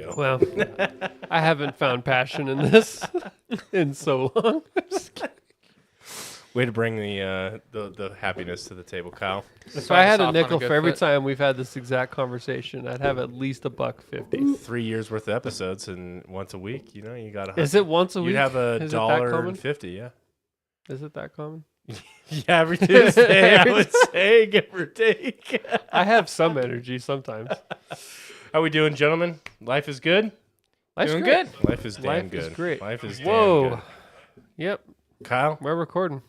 go. Well, I haven't found passion in this in so long. Way to bring the happiness to the table, Kyle. If I had a nickel for every time we've had this exact conversation, I'd have at least $1.50. 3 years worth of episodes and once a week, you got to. Is it once a week? You'd have $1.50. Yeah. Is it that common? Yeah, every Tuesday I would say, give or take. I have some energy sometimes. How we doing, gentlemen? Life is good? Life's Doing great. good. Life is damn Life good. is great. Life is Whoa. damn good. Yep, Kyle, we're recording.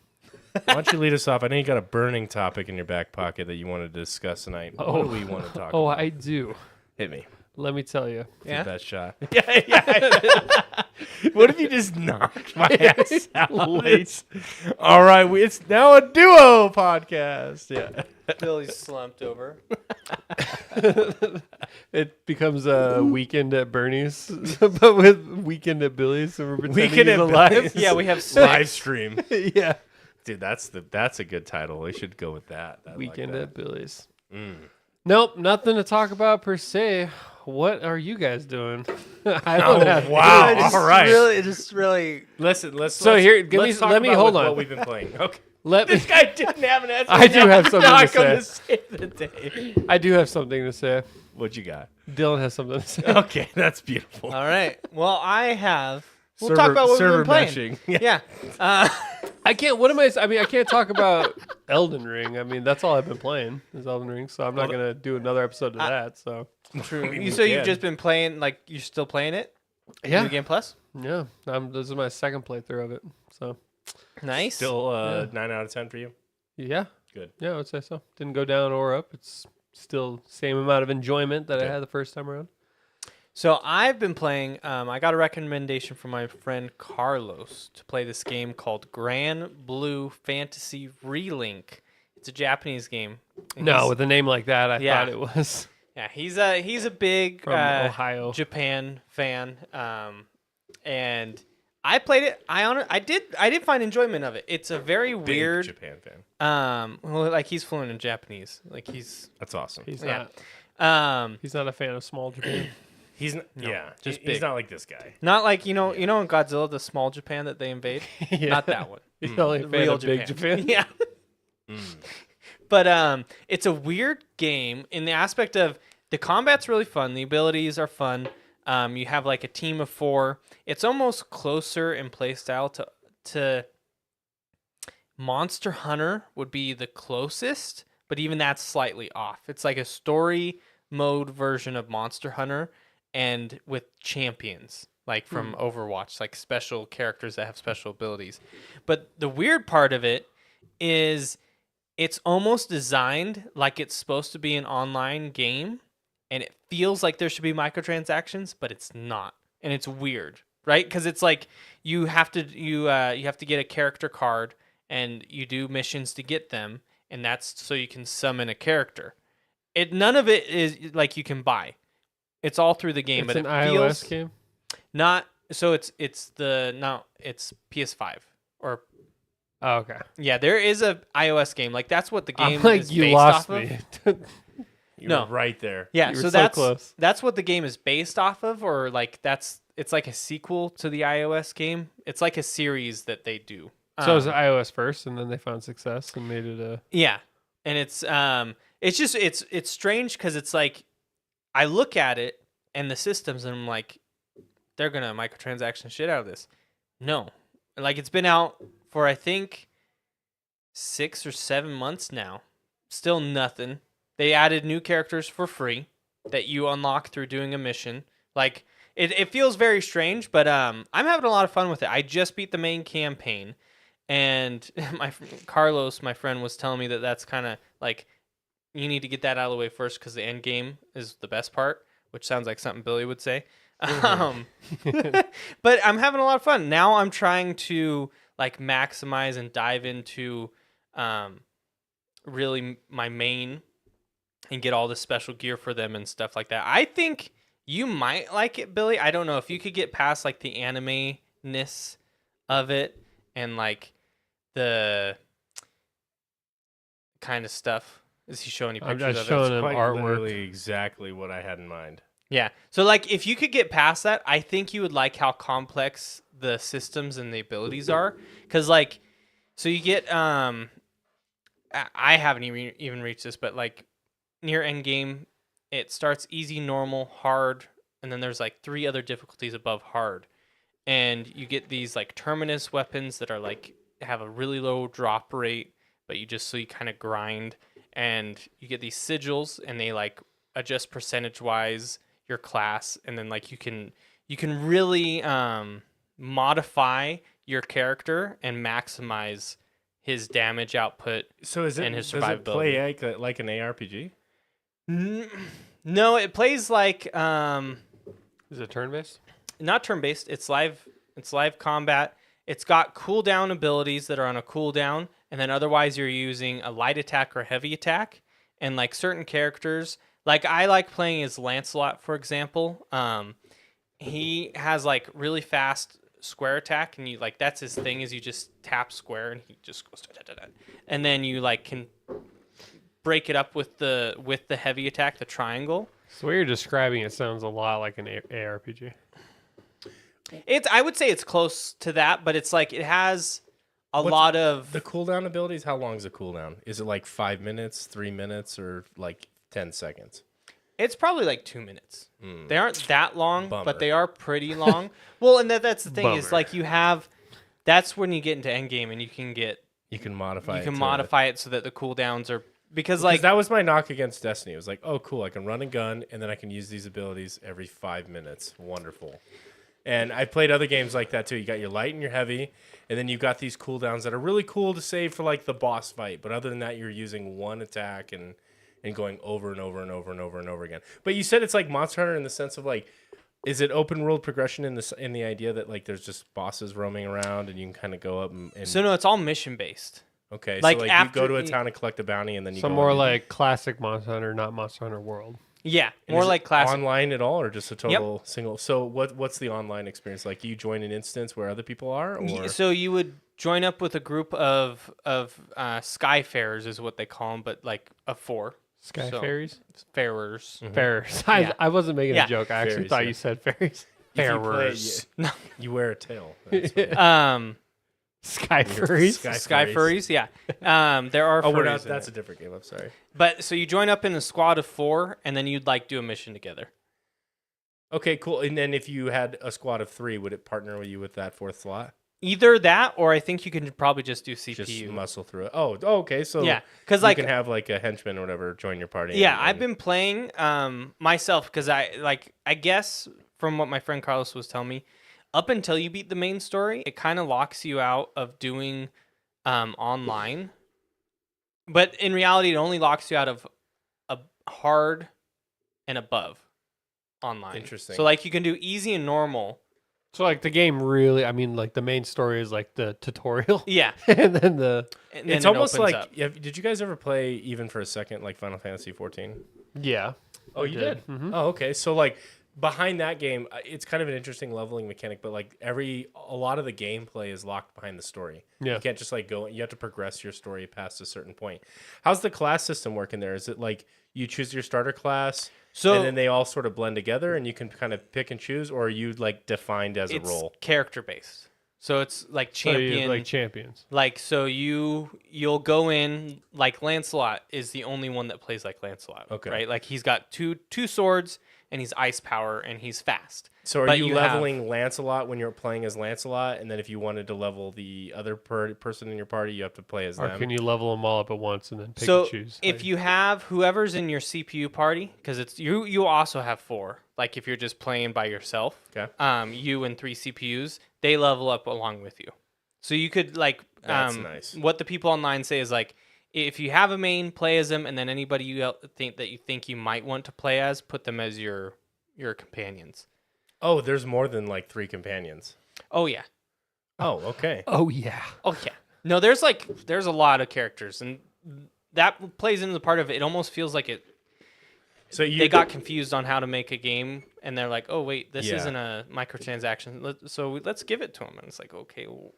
why don't you lead us off? I know you got a burning topic in your back pocket that you wanted to discuss tonight. What do we want to talk Oh, about? I do. Hit me. Let me tell you. Yeah. That shot. Yeah. What if you just knocked my ass out? All right. It's now a duo podcast. Yeah. Billy's slumped over. It becomes a weekend at Bernie's, but with weekend at Billy's, so we're pretending Weekend he's at alive. Billy's. Yeah, we have Live six. stream. Yeah. Dude, that's a good title. We should go with that. I like Weekend that. at Billy's. Mm. Nope, nothing to talk about per se. What are you guys doing? I Oh, don't have. wow. It just All right. really. Let's So here, let's talk let me about hold what on. we've been playing. Okay. Let me. This guy didn't have an answer. I do have something now to I come say. to save the day. I do have something to say. What you got? Dylan has something to say. Okay, that's beautiful. All right. Well, I have. We'll talk about what we've been playing. meshing. Yeah. I can't. What am I? I mean, I can't talk about Elden Ring. I mean, that's all I've been playing is Elden Ring. So I'm not gonna do another episode of that. So True. mean, You we so you've can. just been playing, like you're still playing it? yeah, New Game Plus. yeah. This is my second playthrough of it. So Nice. Still Yeah. 9 out of 10 for you. yeah, Good. yeah, I would say so. Didn't go down or up. It's still same amount of enjoyment that I Good. had the first time around. So I've been playing. I got a recommendation from my friend Carlos to play this game called Grand Blue Fantasy Relink. It's a Japanese game. And No, he's- with a name like that, I Yeah. thought it was yeah, he's a big from Ohio. Japan fan, and I played it. I did find enjoyment of it. It's a very Big weird. Japan fan. Well, like he's fluent in Japanese. Like he's That's awesome. He's yeah. not. He's not a fan of small Japan. He's yeah, just he's big. not like this guy. not like you know in Godzilla, the small Japan that they invade. Yeah. Not that one. He's only a fan Real of big Japan. Yeah. Mm. But it's a weird game in the aspect of the combat's really fun. The abilities are fun. You have like a team of 4. It's almost closer in play style to Monster Hunter would be the closest, but even that's slightly off. It's like a story mode version of Monster Hunter and with champions like from Overwatch, like special characters that have special abilities. But the weird part of it is it's almost designed like it's supposed to be an online game, and it feels like there should be microtransactions, but it's not, and it's weird, right? Because it's like you have to get a character card, and you do missions to get them, and that's so you can summon a character. None of it is like you can buy. It's all through the game, It's but an it feels iOS game. not. So it's PS5 or. Oh, okay. Yeah, there is a iOS game. Like that's what the game I'm like, is you based lost off me. of. You No. were right there. Yeah, You were so so that's close. that's what the game is based off of, or like it's like a sequel to the iOS game. It's like a series that they do. So it was iOS first, and then they found success and made it a. Yeah, and it's just it's strange because it's like I look at it and the systems and I'm like, they're gonna microtransaction shit out of this. No, like it's been out for I think 6 or 7 months now. Still nothing. They added new characters for free that you unlock through doing a mission. Like it feels very strange, but I'm having a lot of fun with it. I just beat the main campaign, and Carlos, my friend, was telling me that that's kind of like you need to get that out of the way first because the end game is the best part, which sounds like something Billy would say. But I'm having a lot of fun. Now I'm trying to like maximize and dive into really my main and get all the special gear for them and stuff like that. I think you might like it, Billy. I don't know if you could get past like the anime-ness of it and like the kind of stuff. Is he showing you I'm pictures just of it? showing him Quite artwork. literally exactly what I had in mind. Yeah. So like if you could get past that, I think you would like how complex the systems and the abilities are. Cause like so you get I haven't even reached this, but like near end game, it starts easy, normal, hard, and then there's like 3 other difficulties above hard. And you get these like terminus weapons that are like have a really low drop rate, but you kind of grind, and you get these sigils and they like adjust percentage wise your class, and then like you can really modify your character and maximize his damage output. So is it, and his does it survivability. play like an ARPG? No, it plays like Is it turn-based? not turn-based. It's live combat. It's got cooldown abilities that are on a cooldown, and then otherwise you're using a light attack or heavy attack. And like certain characters, like I like playing as Lancelot, for example. He has like really fast square attack, and you like that's his thing is you just tap square and he just goes da, da, da, da. And then you like can break it up with the heavy attack, the triangle. So what you're describing, it sounds a lot like an ARPG. I would say it's close to that, but it's like it has a lot of The cooldown abilities, how long is the cooldown? Is it like 5 minutes, 3 minutes, or like 10 seconds? It's probably like 2 minutes. They aren't that long, Bummer. but they are pretty long. Well, and that's the thing is Bummer. like that's when you get into endgame and you can modify it so that the cooldowns are because Because like that was my knock against Destiny. It was like, oh, cool, I can run and gun, and then I can use these abilities every 5 minutes. Wonderful. And I played other games like that too. You got your light and your heavy, and then you've got these cooldowns that are really cool to save for like the boss fight. But other than that, you're using one attack and going over and over and over and over and over again. But you said it's like Monster Hunter in the sense of like, is it open world progression in the idea that like there's just bosses roaming around and you can kind of go up and so no, it's all mission based. okay, like so like after you go to a you- town and collect a bounty, and then you So go more on- like classic Monster Hunter, not Monster Hunter World. Yeah, And more is it like classic. online at all, or just a total single? So what's the online experience like? You join an instance where other people are, or So you would join up with a group of skyfarers is what they call them, but like of 4 Sky So- fairies? farers. Fairies. Yeah. I wasn't making Yeah. a joke. I actually Fairies, thought yeah. you said fairies. If you play, Farers. you wear a tail. That's what- Sky furries. Sky furries. Yeah. There are. Oh, we're furries not. in That's it. a different game. I'm sorry. But so you join up in a squad of 4, and then you'd like do a mission together. Okay, cool. And then if you had a squad of 3, would it partner with you with that 4th slot? Either that, or I think you can probably just do CPU. Just muscle through it. Oh, okay. So Yeah, because you like can have like a henchman or whatever join your party. yeah, and- I've been playing myself because I guess from what my friend Carlos was telling me, up until you beat the main story, it kind of locks you out of doing online. But in reality, it only locks you out of a hard and above online. Interesting. So like you can do easy and normal. So like the game really, I mean, like the main story is like the tutorial, Yeah, and then the and then It's it almost opens like. up. Did you guys ever play even for a second like Final Fantasy 14? yeah. Oh, you did. Mhm. Oh, okay. So like behind that game, it's kind of an interesting leveling mechanic, but like a lot of the gameplay is locked behind the story. Yeah. You can't just like go. You have to progress your story past a certain point. How's the class system work in there? Is it like you choose your starter class, So and then they all sort of blend together, and you can kind of pick and choose, or are you like defined as a it's role? character based. So it's like So you champion. like champions. Like so you'll go in like Lancelot is the only one that plays like Lancelot. Okay. Right? Like he's got two swords and he's ice power and he's fast. So are but you you have- leveling Lancelot when you're playing as Lancelot, and then if you wanted to level the other person in your party, you have to play as Or them? can you level them all up at once and then pick So and choose? if you have whoever's in your CPU party, because it's you also have 4. Like if you're just playing by yourself, Okay. you and 3 CPUs, they level up along with you. So you could like That's nice. What the people online say is like if you have a main, play as them, and then anybody you think you might want to play as, put them as your companions. Oh, there's more than like 3 companions. Oh yeah. Oh, okay. oh yeah. Oh yeah. No, there's a lot of characters, and that plays into the part of it. It almost feels like it. So you They got confused on how to make a game, and they're like, "Oh wait, this Yeah. isn't a microtransaction. So let's give it to them." And it's like, okay, well,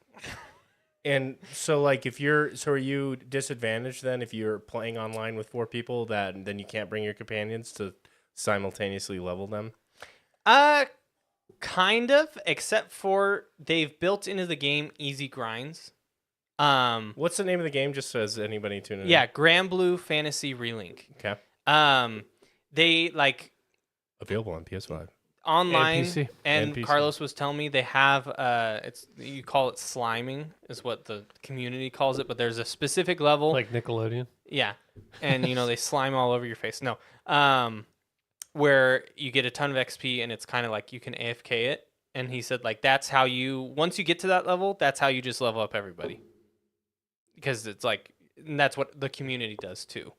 And so, like, are you disadvantaged then if you're playing online with 4 people that then you can't bring your companions to simultaneously level them? Kind of, except for they've built into the game easy grinds. What's the name of the game? Just so as anybody tuning in. Yeah, Grand Blue Fantasy Relink. Okay. They like Available on PS5. online, PC. and PC. Carlos was telling me they have you call it sliming is what the community calls it, but there's a specific level. Like Nickelodeon. Yeah, and they slime all over your face. No, where you get a ton of XP, and it's kind of like you can AFK it. And he said like that's how once you get to that level, that's how you just level up everybody. Because it's like, and that's what the community does too.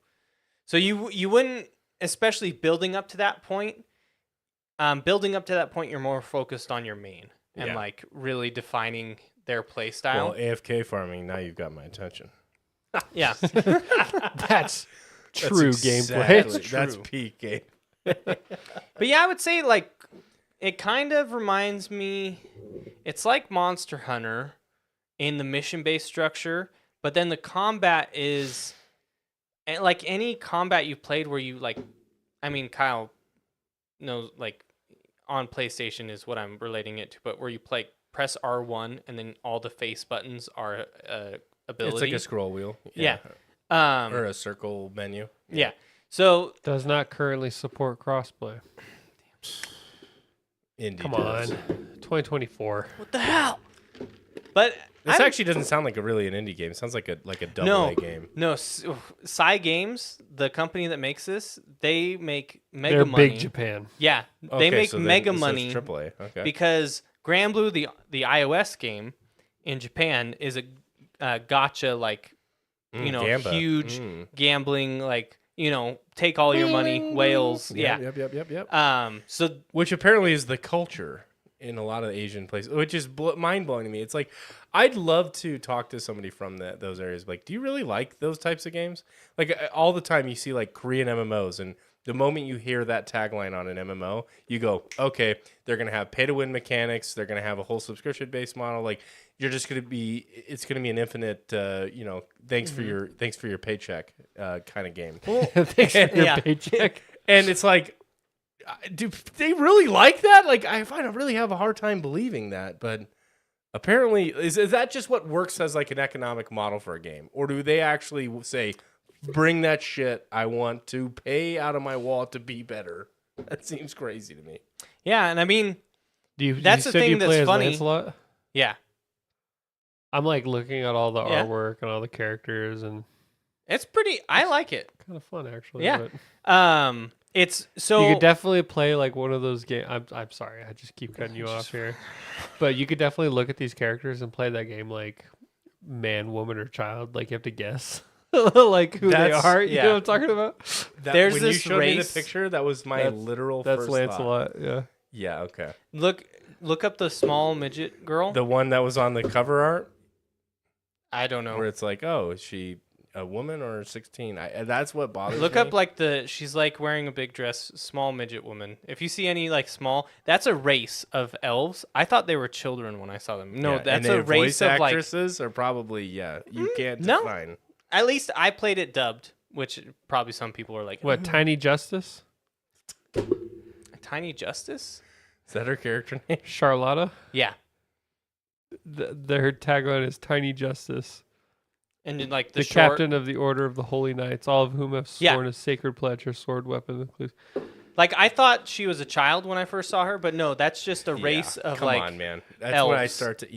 So you wouldn't, especially building up to that point. Building up to that point, you're more focused on your main and like really defining their play style. Well, AFK farming. Now you've got my attention. Yeah. That's true gameplay. Exactly. That's peak game. But yeah, I would say like it kind of reminds me, it's like Monster Hunter in the mission-based structure, but then the combat is like any combat you played where you like, I mean, Kyle knows like on PlayStation is what I'm relating it to, but where you press R1 and then all the face buttons are ability. It's like a scroll wheel. Yeah. Or a circle menu. Yeah. So Does not currently support crossplay. Indie Come does. on. 2024. what the hell? But This I'm- actually doesn't sound like really an indie game. It sounds like a double A game. No, Psy Games, the company that makes this, they make mega They're money. big Japan. Yeah, Okay, they make so then- mega so it's money AAA. Okay. because Grand Blue, the iOS game in Japan, is a gotcha like Gamba. huge Mm. gambling like take all your money whales. Yeah. Yep. So Which apparently is the culture in a lot of Asian places, which is mind blowing to me. It's like I'd love to talk to somebody from those areas. Like, do you really like those types of games? Like all the time, you see like Korean MMOs, and the moment you hear that tagline on an MMO, you go, okay, they're gonna have pay to win mechanics. They're gonna have a whole subscription based model. Like you're just gonna be, it's gonna be an infinite, thanks for your paycheck kind of game. Thanks for your Yeah. paycheck. And it's like, do they really like that? Like, I find I really have a hard time believing that. But apparently, is that just what works as like an economic model for a game? Or do they actually say, bring that shit, I want to pay out of my wallet to be better? That seems crazy to me. yeah, and I mean, you That's the said thing you play that's as funny. Lancelot? yeah, I'm like looking at all the Yeah. artwork and all the characters, and it's pretty. I like it. kind of fun actually. Yeah. but It's so you could definitely play like one of those games. I'm sorry, I just keep cutting you off here, but you could definitely look at these characters and play that game like man, woman, or child. Like you have to guess like who they That's- are. You yeah. know what I'm talking about? There's when this you showed me the race- picture, that was my literal That's first Lancelot. thought. Yeah. Yeah, okay. look up the small midget girl. The one that was on the cover art, I don't know. where it's like, oh, is she a woman or 16? That's what bothers Look me. up like she's like wearing a big dress, small midget woman. If you see any like small, that's a race of elves. I thought they were children when I saw them. No, Yeah, that's and a then race voice of like. actresses are probably you can't no. define. At least I played it dubbed, which probably some people are like, What, Tiny Justice? Tiny Justice? Is that her character name? Charlotta? Yeah, Her tagline is Tiny Justice. and then like The short, captain of the Order of the Holy Knights, all of whom have Yeah. sworn a sacred pledge or sword weapon. Includes. Like I thought she was a child when I first saw her, but no, that's just a race Yeah, of come like. on, man. That's when I elves. start to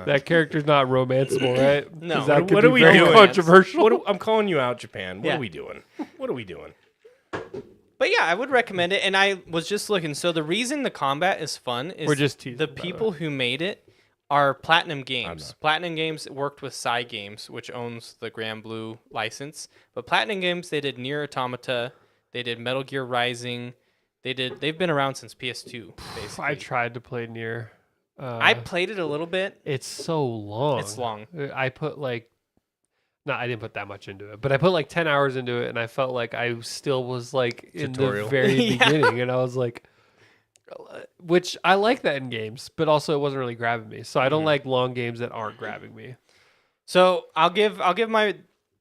That character's not romanceable, right? No. 'Cause that What could are be we very doing? controversial. I'm calling you out, Japan. What Yeah. are we doing? What are we doing? But yeah, I would recommend it. And I was just looking. So the reason the combat is fun is We're just teasing, the by the people who made it are Platinum Games. Platinum Games worked with Psy Games, which owns the Grand Blue license. But Platinum Games, they did Nier Automata, they did Metal Gear Rising. They've been around since PS2. Basically, I tried to play Nier. I played it a little bit. It's so long. It's long. I put like, no, I didn't put that much into it, but I put like 10 hours into it, and I felt like I still was like in Tutorial. the very Yeah. beginning, and I was like, which I like that in games, but also it wasn't really grabbing me. So I don't like long games that aren't grabbing me. So I'll give my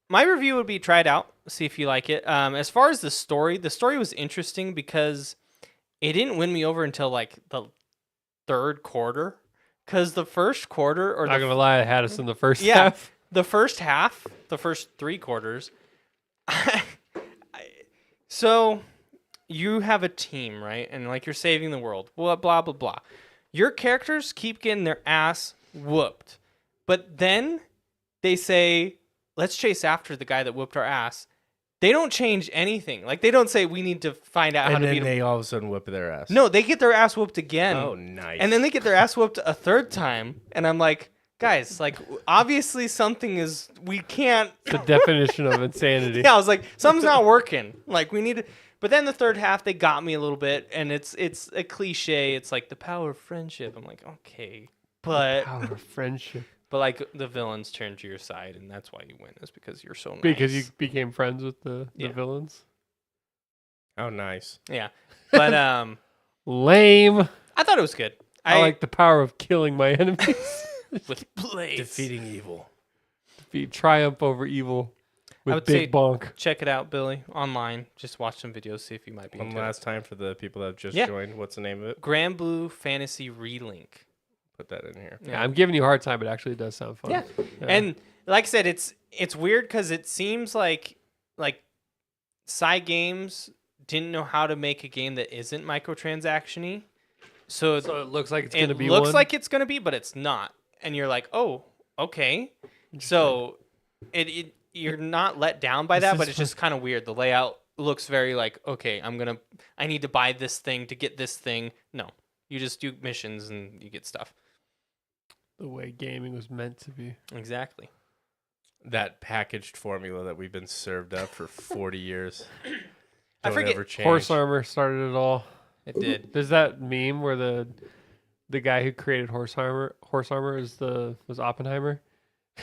review would be try it out, see if you like it. As far as the story was interesting because it didn't win me over until like the third quarter, because the first quarter or Not gonna lie, I had us in the first yeah, half. the first half, the first 3 quarters. So you have a team, right? And like you're saving the world. Blah blah blah blah. Your characters keep getting their ass whooped, but then they say, "Let's chase after the guy that whooped our ass." They don't change anything. Like they don't say we need to find out how And to then beat him. they all of a sudden whip their ass. No, they get their ass whooped again. Oh, nice. And then they get their ass whooped a third time. And I'm like, guys, like, obviously something is, we can't. The definition of insanity. Yeah, I was like, something's not working. Like, we need to. But then the third half, they got me a little bit. And it's a cliche. It's like the power of friendship. I'm like, okay. But, Power of friendship. but like, the villains turn to your side. And that's why you win, is because you're so nice. Because you became friends with the Yeah. villains. Oh, nice. Yeah. But Lame. I thought it was good. I like the power of killing my enemies. with plays. Defeating evil. Defeat triumph over evil with would say- Big Bonk. Check it out, Billy, online. Just watch some videos, see if you might be One into it. last time for the people that have just Yeah. joined. What's the name of it? Grand Blue Fantasy Relink. Put that in here. Yeah, I'm giving you a hard time, but actually it does sound fun. Yeah. And like I said, it's weird because it seems like side games didn't know how to make a game that isn't microtransaction-y. So So it looks like it's it going to be looks one. like it's gonna be, but it's not. And you're like, oh, okay. So you're not let down by This that, is but it's just kind of weird. The layout looks very like, okay, I need to buy this thing to get this thing. No, you just do missions and you get stuff. the way gaming was meant to be. Exactly. That packaged formula that we've been served up for 40 years. I Don't forget- ever change. Horse armor started it all. It did. There's that meme where the guy who created horse armor was Oppenheimer.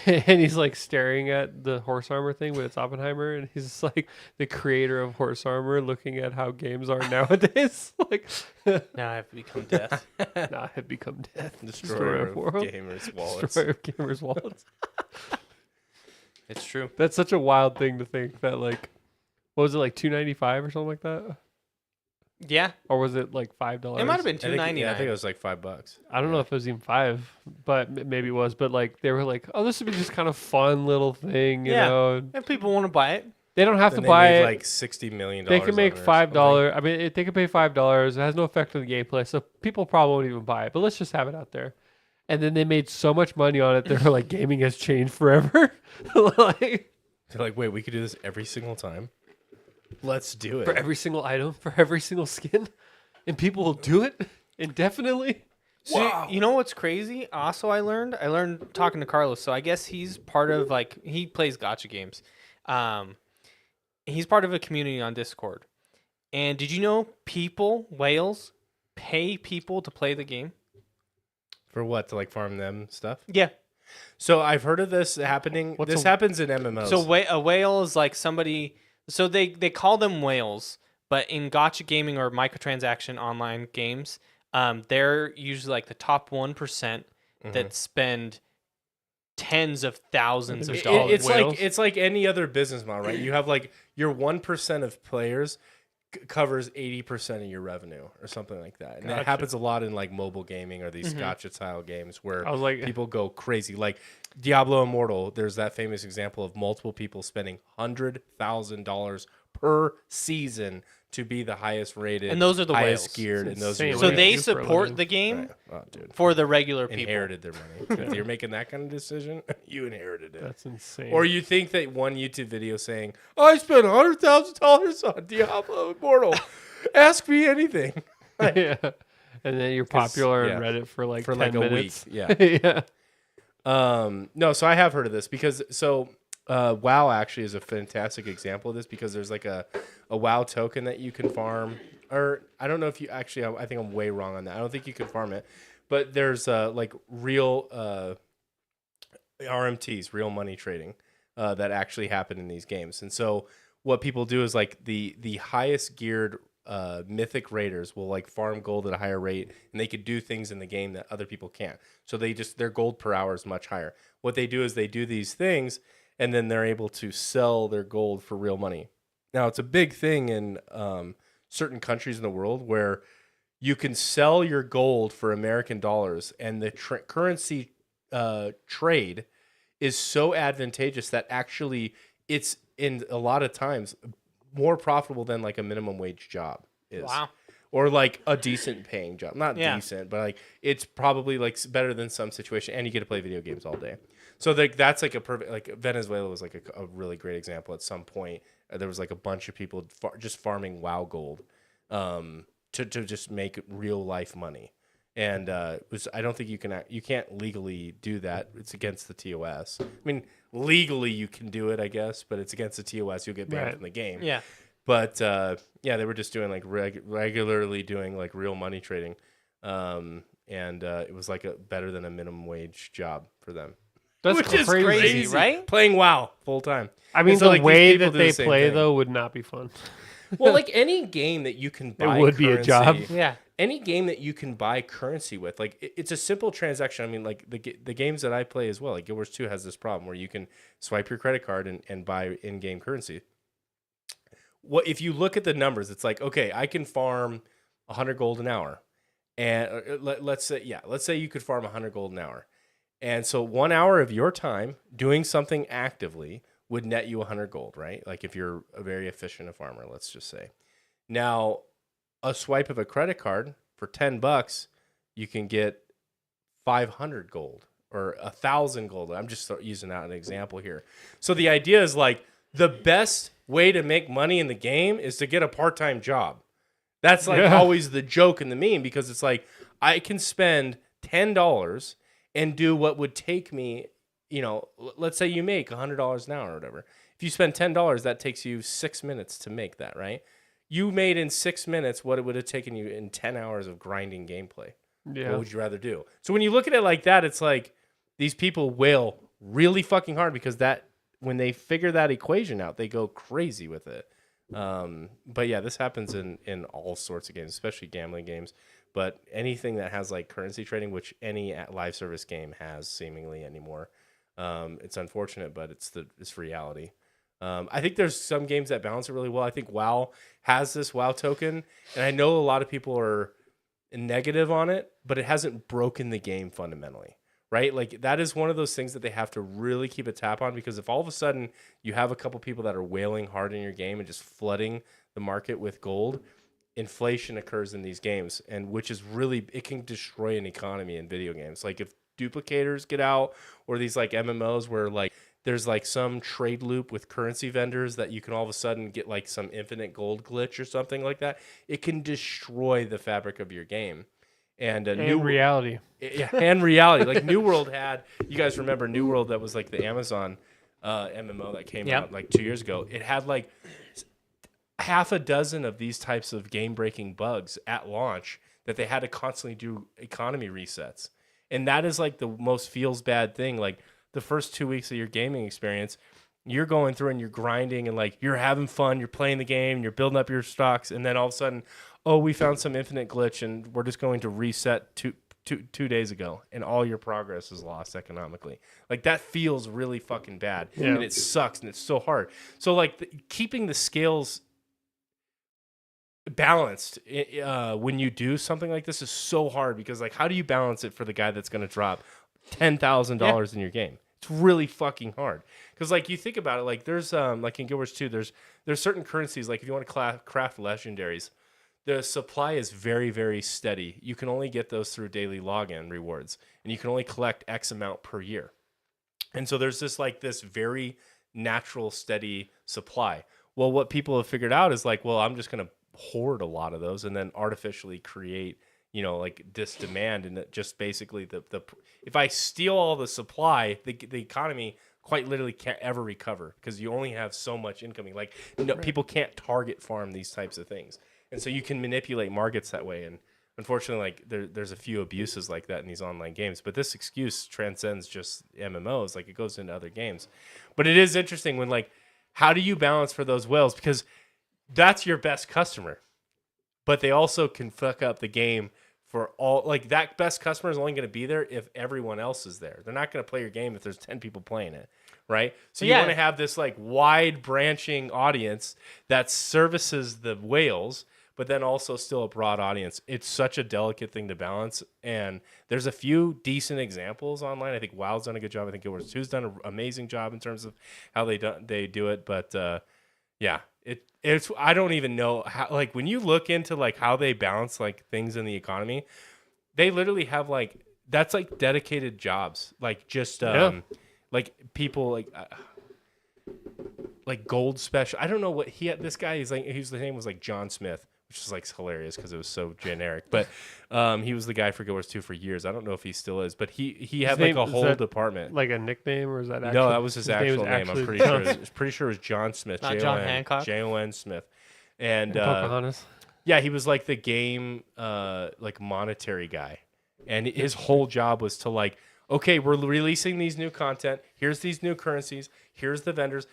And he's like staring at the horse armor thing, but it's Oppenheimer, and he's just like the creator of horse armor, looking at how games are nowadays. Like, Now I have to become death. nah, had become death, Destroyer of of world, gamers' wallets. destroyer of gamers' wallets. It's true. That's such a wild thing to think that like, what was it, like $2.95 or something like that, Yeah, or was it like $5? it might have been I think, $2.99. yeah, I think it was like $5. I don't know if it was even $5, but maybe it was. But like they were like, oh, this would be just kind of fun little thing, you Yeah. know. If people want to buy it, They don't have Then to they buy made it. like $60 million. They can make on it or $5. I mean, they can pay $5. It has no effect on the gameplay, so people probably won't even buy it. But let's just have it out there. And then they made so much money on it. They're like, gaming has changed forever. Like, They're like, wait, we could do this every single time. Let's do it. for every single item, for every single skin, and people will do it indefinitely. So you know what's crazy? Also, I learned talking to Carlos. So I guess he's part of he plays gacha games. He's part of a community on Discord. And did you know whales pay people to play the game? For what? To like farm them stuff? Yeah. So I've heard of this happening. What's This a- happens in MMOs. So a whale is like somebody. So they call them whales, but in gacha gaming or microtransaction online games, they're usually like the top 1% that spend tens of thousands of dollars. It's like any other business model, right? You have like your 1% of players covers 80% of your revenue or something like that. And that Gotcha. happens a lot in like mobile gaming or these gacha style games where I was like, people go crazy. Like Diablo Immortal, there's that famous example of multiple people spending $100,000 per season to be the highest rated, And those are the highest whales. geared, It's and those are insane. your So What do they you do for a support living? the game Right. Oh, dude. for the regular people. Inherited their money. If you're making that kind of decision, you inherited it. that's insane. Or you think that one YouTube video saying, I spent $100,000 on Diablo Immortal. Ask me anything. yeah. And then you're popular yeah, on Reddit for like for 10 like a minutes. week. Yeah. Yeah. No, so I have heard of this because WoW actually is a fantastic example of this because there's like a WoW token that you can farm. Or I don't know if you actually, I think I'm way wrong on that. I don't think you can farm it. But there's like real RMTs, real money trading that actually happen in these games. And so what people do is like the highest geared mythic raiders will like farm gold at a higher rate, and they could do things in the game that other people can't. So their gold per hour is much higher. What they do is they do these things, and then they're able to sell their gold for real money. Now it's a big thing in certain countries in the world where you can sell your gold for American dollars, and the currency trade is so advantageous that actually it's in a lot of times more profitable than like a minimum wage job is. Wow. Or like a decent paying job. Not Yeah. decent, but like it's probably like better than some situation, and you get to play video games all day. So like that's like a perfect, like Venezuela was like a really great example. At some point, there was like a bunch of people just farming WoW gold, to just make real life money. And I don't think you can't legally do that. It's against the TOS. I mean, legally you can do it, I guess, but it's against the TOS. You'll get banned Right. from the game. Yeah. But yeah, they were just doing like regularly doing like real money trading, and it was like better than a minimum wage job for them. That's Which is crazy, right? Playing WoW full time. I mean, And so, the like, these way people that do the they same play thing. though would not be fun. Well, like any game that you can buy, would be a job. Yeah. Any game that you can buy currency with, like it's a simple transaction. I mean, like the games that I play as well, like Guild Wars 2 has this problem where you can swipe your credit card and buy in-game currency. What if you look at the numbers? It's like, okay, I can farm 100 gold an hour, and let's say you could farm 100 gold an hour, and so 1 hour of your time doing something actively would net you 100 gold, right? Like if you're a very efficient farmer, let's just say. Now, a swipe of a credit card for $10, you can get 500 gold or 1,000 gold. I'm just using that as an example here. So the idea is like the best way to make money in the game is to get a part-time job. That's like always the joke in the meme, because it's like I can spend $10 and do what would take me, let's say you make $100 an hour or whatever. If you spend $10, that takes you 6 minutes to make that, right? You made in 6 minutes what it would have taken you in 10 hours of grinding gameplay. Yeah. What would you rather do? So when you look at it like that, it's like these people wail really fucking hard because that when they figure that equation out, they go crazy with it. But yeah, this happens in all sorts of games, especially gambling games. But anything that has like currency trading, which any live service game has seemingly anymore, it's unfortunate, but it's reality. I think there's some games that balance it really well. I think WoW has this WoW token, and I know a lot of people are negative on it, but it hasn't broken the game fundamentally, right? Like that is one of those things that they have to really keep a tap on, because if all of a sudden you have a couple people that are wailing hard in your game and just flooding the market with gold, inflation occurs in these games, and which is really, it can destroy an economy in video games. Like if duplicators get out, or these like MMOs where like there's like some trade loop with currency vendors that you can all of a sudden get like some infinite gold glitch or something like that, it can destroy the fabric of your game. And reality. Yeah, and reality. Like New World had, you guys remember New World, that was like the Amazon MMO that came out like 2 years ago. It had like half a dozen of these types of game-breaking bugs at launch that they had to constantly do economy resets. And that is like the most feels bad thing. Like the first 2 weeks of your gaming experience, you're going through and you're grinding and like you're having fun, you're playing the game, you're building up your stocks, and then all of a sudden, oh, we found some infinite glitch and we're just going to reset 2 days ago, and all your progress is lost economically. Like that feels really fucking bad, and it sucks, and it's so hard. So like keeping the scales balanced when you do something like this is so hard, because like how do you balance it for the guy that's going to drop $10,000 in your game? It's really fucking hard, because like you think about it, like there's like in Guild Wars 2, there's certain currencies, like if you want to craft legendaries, the supply is very, very steady. You can only get those through daily login rewards, and you can only collect X amount per year. And so there's this very natural, steady supply. Well, what people have figured out is like, well, I'm just going to hoard a lot of those and then artificially create, like this demand. And that just basically if I steal all the supply, the economy quite literally can't ever recover, because you only have so much incoming. Like people can't target farm these types of things. And so you can manipulate markets that way. And unfortunately, like there's a few abuses like that in these online games. But this excuse transcends just MMOs. Like it goes into other games. But it is interesting when like, how do you balance for those whales? Because that's your best customer. But they also can fuck up the game for all. Like that best customer is only going to be there if everyone else is there. They're not going to play your game if there's 10 people playing it. Right? So you want to have this like wide branching audience that services the whales, but then also still a broad audience. It's such a delicate thing to balance, and there's a few decent examples online. I think WoW's done a good job. I think Guild Wars 2's done an amazing job in terms of how they do it. But yeah, it's I don't even know how, like, when you look into like how they balance like things in the economy, they literally have like that's like dedicated jobs, like just like people like gold special. I don't know what he had. This guy is like, his name was like John Smith, which is like hilarious because it was so generic. But he was the guy for Guild Wars 2 for years. I don't know if he still is, but he had like a whole department. Like a nickname, or is that No, that was his actual name. I'm pretty sure. Pretty sure it was John Smith. Not John Hancock. Jon Smith. And Pocahontas. yeah, he was like the game like monetary guy, and his whole job was to like, okay, we're releasing these new content. Here's these new currencies. Here's the vendors.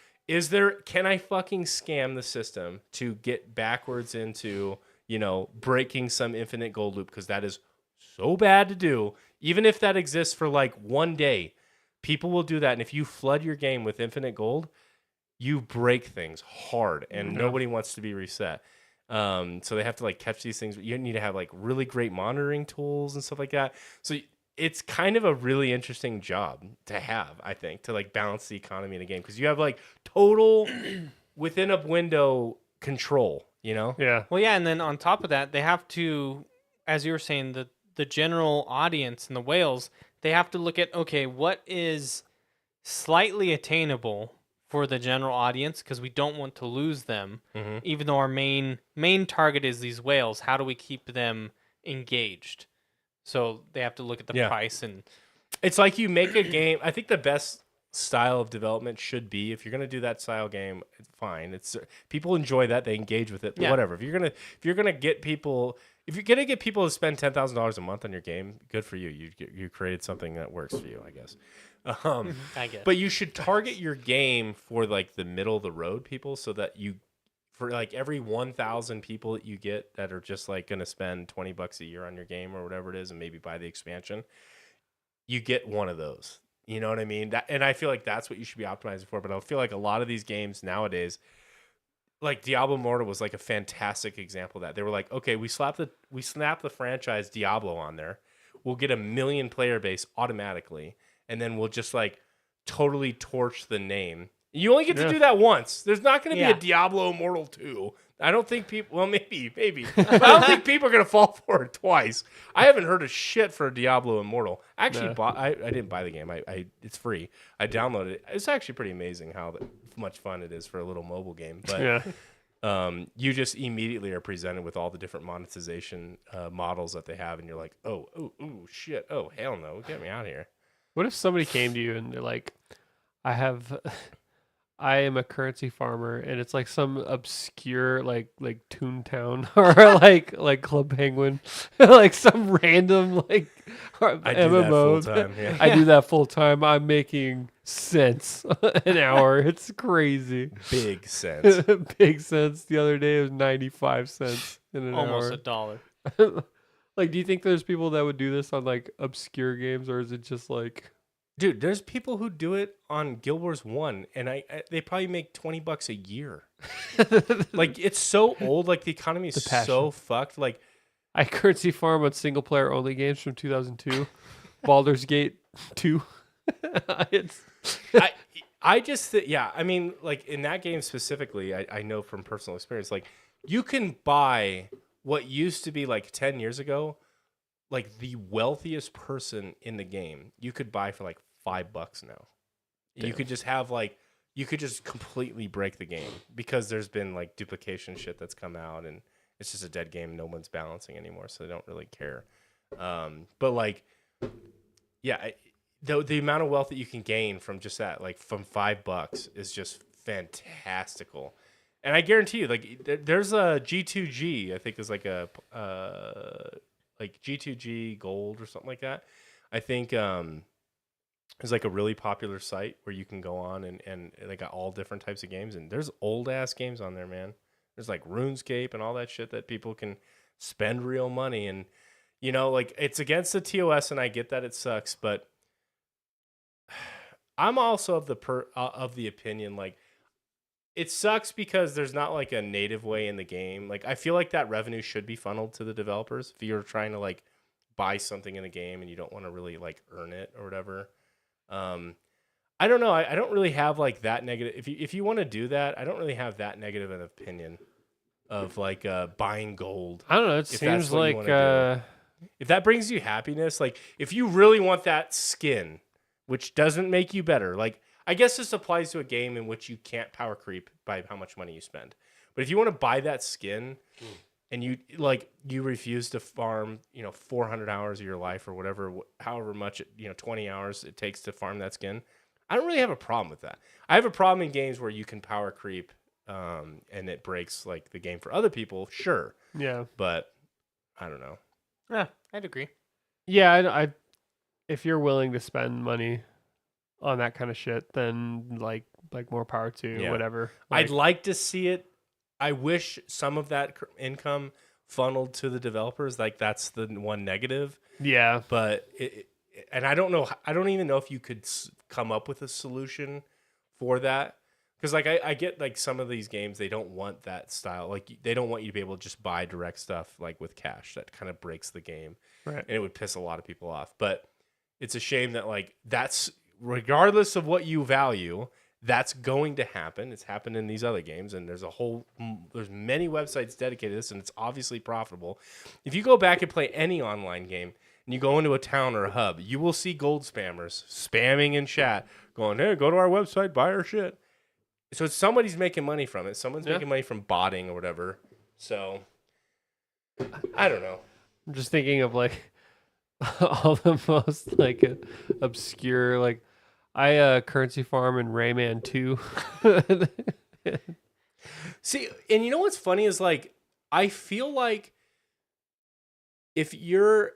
Can I fucking scam the system to get backwards into, breaking some infinite gold loop? Because that is so bad to do. Even if that exists for like one day, people will do that. And if you flood your game with infinite gold, you break things hard, and nobody wants to be reset. So they have to like catch these things. You need to have like really great monitoring tools and stuff like that. So it's kind of a really interesting job to have, I think, to like balance the economy in a game, because you have like total within a window control, Yeah. Well, yeah, and then on top of that, they have to, as you were saying, the general audience and the whales, they have to look at, okay, what is slightly attainable for the general audience, because we don't want to lose them, even though our main target is these whales. How do we keep them engaged? So they have to look at the price, and it's like you make a game. I think the best style of development should be, if you're gonna do that style game, it's fine. It's people enjoy that, they engage with it. But whatever. If you're gonna get people to spend $10,000 a month on your game, good for you. You created something that works for you, I guess. I guess. But you should target your game for like the middle of the road people, so that for like every 1,000 people that you get that are just like going to spend $20 a year on your game or whatever it is, and maybe buy the expansion, you get one of those. You know what I mean? And I feel like that's what you should be optimizing for. But I feel like a lot of these games nowadays, like Diablo Immortal was like a fantastic example of that. They were like, okay, we snap the franchise Diablo on there. We'll get 1 million player base automatically, and then we'll just like totally torch the name. You only get to do that once. There's not going to be a Diablo Immortal 2. I don't think people... Well, maybe. But I don't think people are going to fall for it twice. I haven't heard a shit for Diablo Immortal. I actually I didn't buy the game. It's free. I downloaded it. It's actually pretty amazing how much fun it is for a little mobile game. But you just immediately are presented with all the different monetization models that they have, and you're like, oh, shit. Oh, hell no. Get me out of here. What if somebody came to you and they're like, I am a currency farmer, and it's like some obscure like Toontown or like Club Penguin, like some random like MMO. I do that full time. I'm making cents an hour. It's crazy. Big cents. Big cents. The other day it was 95 cents in an almost hour. $1. Like, do you think there's people that would do this on like obscure games, or is it just like? Dude, there's people who do it on Guild Wars 1, and they probably make $20 a year. Like, it's so old. Like, the economy is so fucked. Like, I currency farm on single player only games from 2002, Baldur's Gate 2. I just I mean, like in that game specifically, I know from personal experience, like you can buy what used to be like 10 years ago, like the wealthiest person in the game, you could buy for like $5 now. Damn. You could just have like, you could just completely break the game because there's been like duplication shit that's come out, and it's just a dead game. No one's balancing anymore, so they don't really care. But like, yeah, the amount of wealth that you can gain from just that, like from $5 is just fantastical. And I guarantee you, like there's a G2G, I think is like a like G2G Gold or something like that. I think it's like a really popular site where you can go on and they got all different types of games, and there's old ass games on there, man. There's like RuneScape and all that shit that people can spend real money, and you know, like it's against the TOS, and I get that it sucks, but I'm also of the opinion, like it sucks because there's not like a native way in the game. Like I feel like that revenue should be funneled to the developers if you're trying to like buy something in the game and you don't want to really like earn it or whatever. I don't know. I don't really have like that negative. If you want to do that, I don't really have that negative an opinion of like buying gold. I don't know. It If that's seems what you like wanna If that brings you happiness, like if you really want that skin, which doesn't make you better, like I guess this applies to a game in which you can't power creep by how much money you spend. But if you want to buy that skin and you refuse to farm, 400 hours of your life or whatever, however much, 20 hours it takes to farm that skin, I don't really have a problem with that. I have a problem in games where you can power creep and it breaks like the game for other people, sure. yeah. But I don't know. Yeah, I'd agree. Yeah, I if you're willing to spend money on that kind of shit, then like more power to you, Yeah. whatever. I'd like to see it. I wish some of that income funneled to the developers. Like that's the one negative. Yeah. But and I don't know. I don't even know if you could come up with a solution for that. Because like I get like some of these games, they don't want that style. Like they don't want you to be able to just buy direct stuff like with cash. That kind of breaks the game, Right. and it would piss a lot of people off. But it's a shame that like that's regardless of what you value, that's going to happen. It's happened in these other games, and there's many websites dedicated to this, and it's obviously profitable. If you go back and play any online game, and you go into a town or a hub, you will see gold spammers spamming in chat, going, "Hey, go to our website, buy our shit." So somebody's making money from it. Someone's making money from botting or whatever. So I don't know. I'm just thinking of like all the most like obscure like I currency farm in Rayman 2. See, and you know what's funny is like I feel like if you're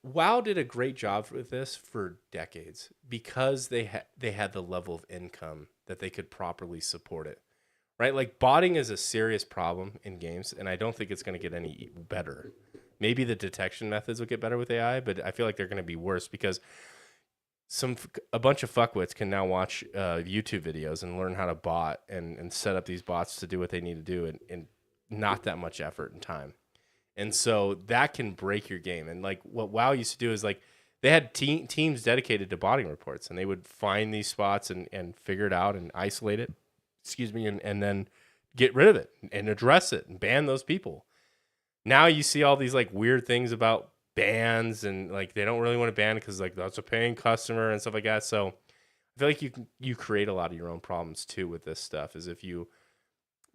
WoW did a great job with this for decades because they had the level of income that they could properly support it. Right? Like botting is a serious problem in games, and I don't think it's going to get any better. Maybe the detection methods will get better with AI, but I feel like they're going to be worse because a bunch of fuckwits can now watch YouTube videos and learn how to bot and set up these bots to do what they need to do in not that much effort and time. And so that can break your game. And like what WoW used to do is like they had teams dedicated to botting reports, and they would find these spots and figure it out and isolate it, and then get rid of it and address it and ban those people. Now you see all these like weird things about bans, and like they don't really want to ban it because like that's a paying customer and stuff like that. So I feel like you create a lot of your own problems too with this stuff. Is if you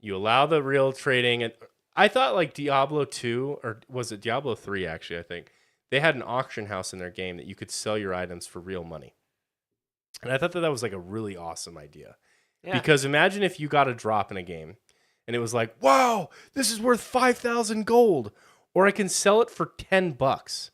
allow the real trading. And I thought like Diablo 2 or was it Diablo 3 actually? I think they had an auction house in their game that you could sell your items for real money, and I thought that was like a really awesome idea. Yeah. Because imagine if you got a drop in a game and it was like, wow, this is worth 5,000 gold, or I can sell it for $10.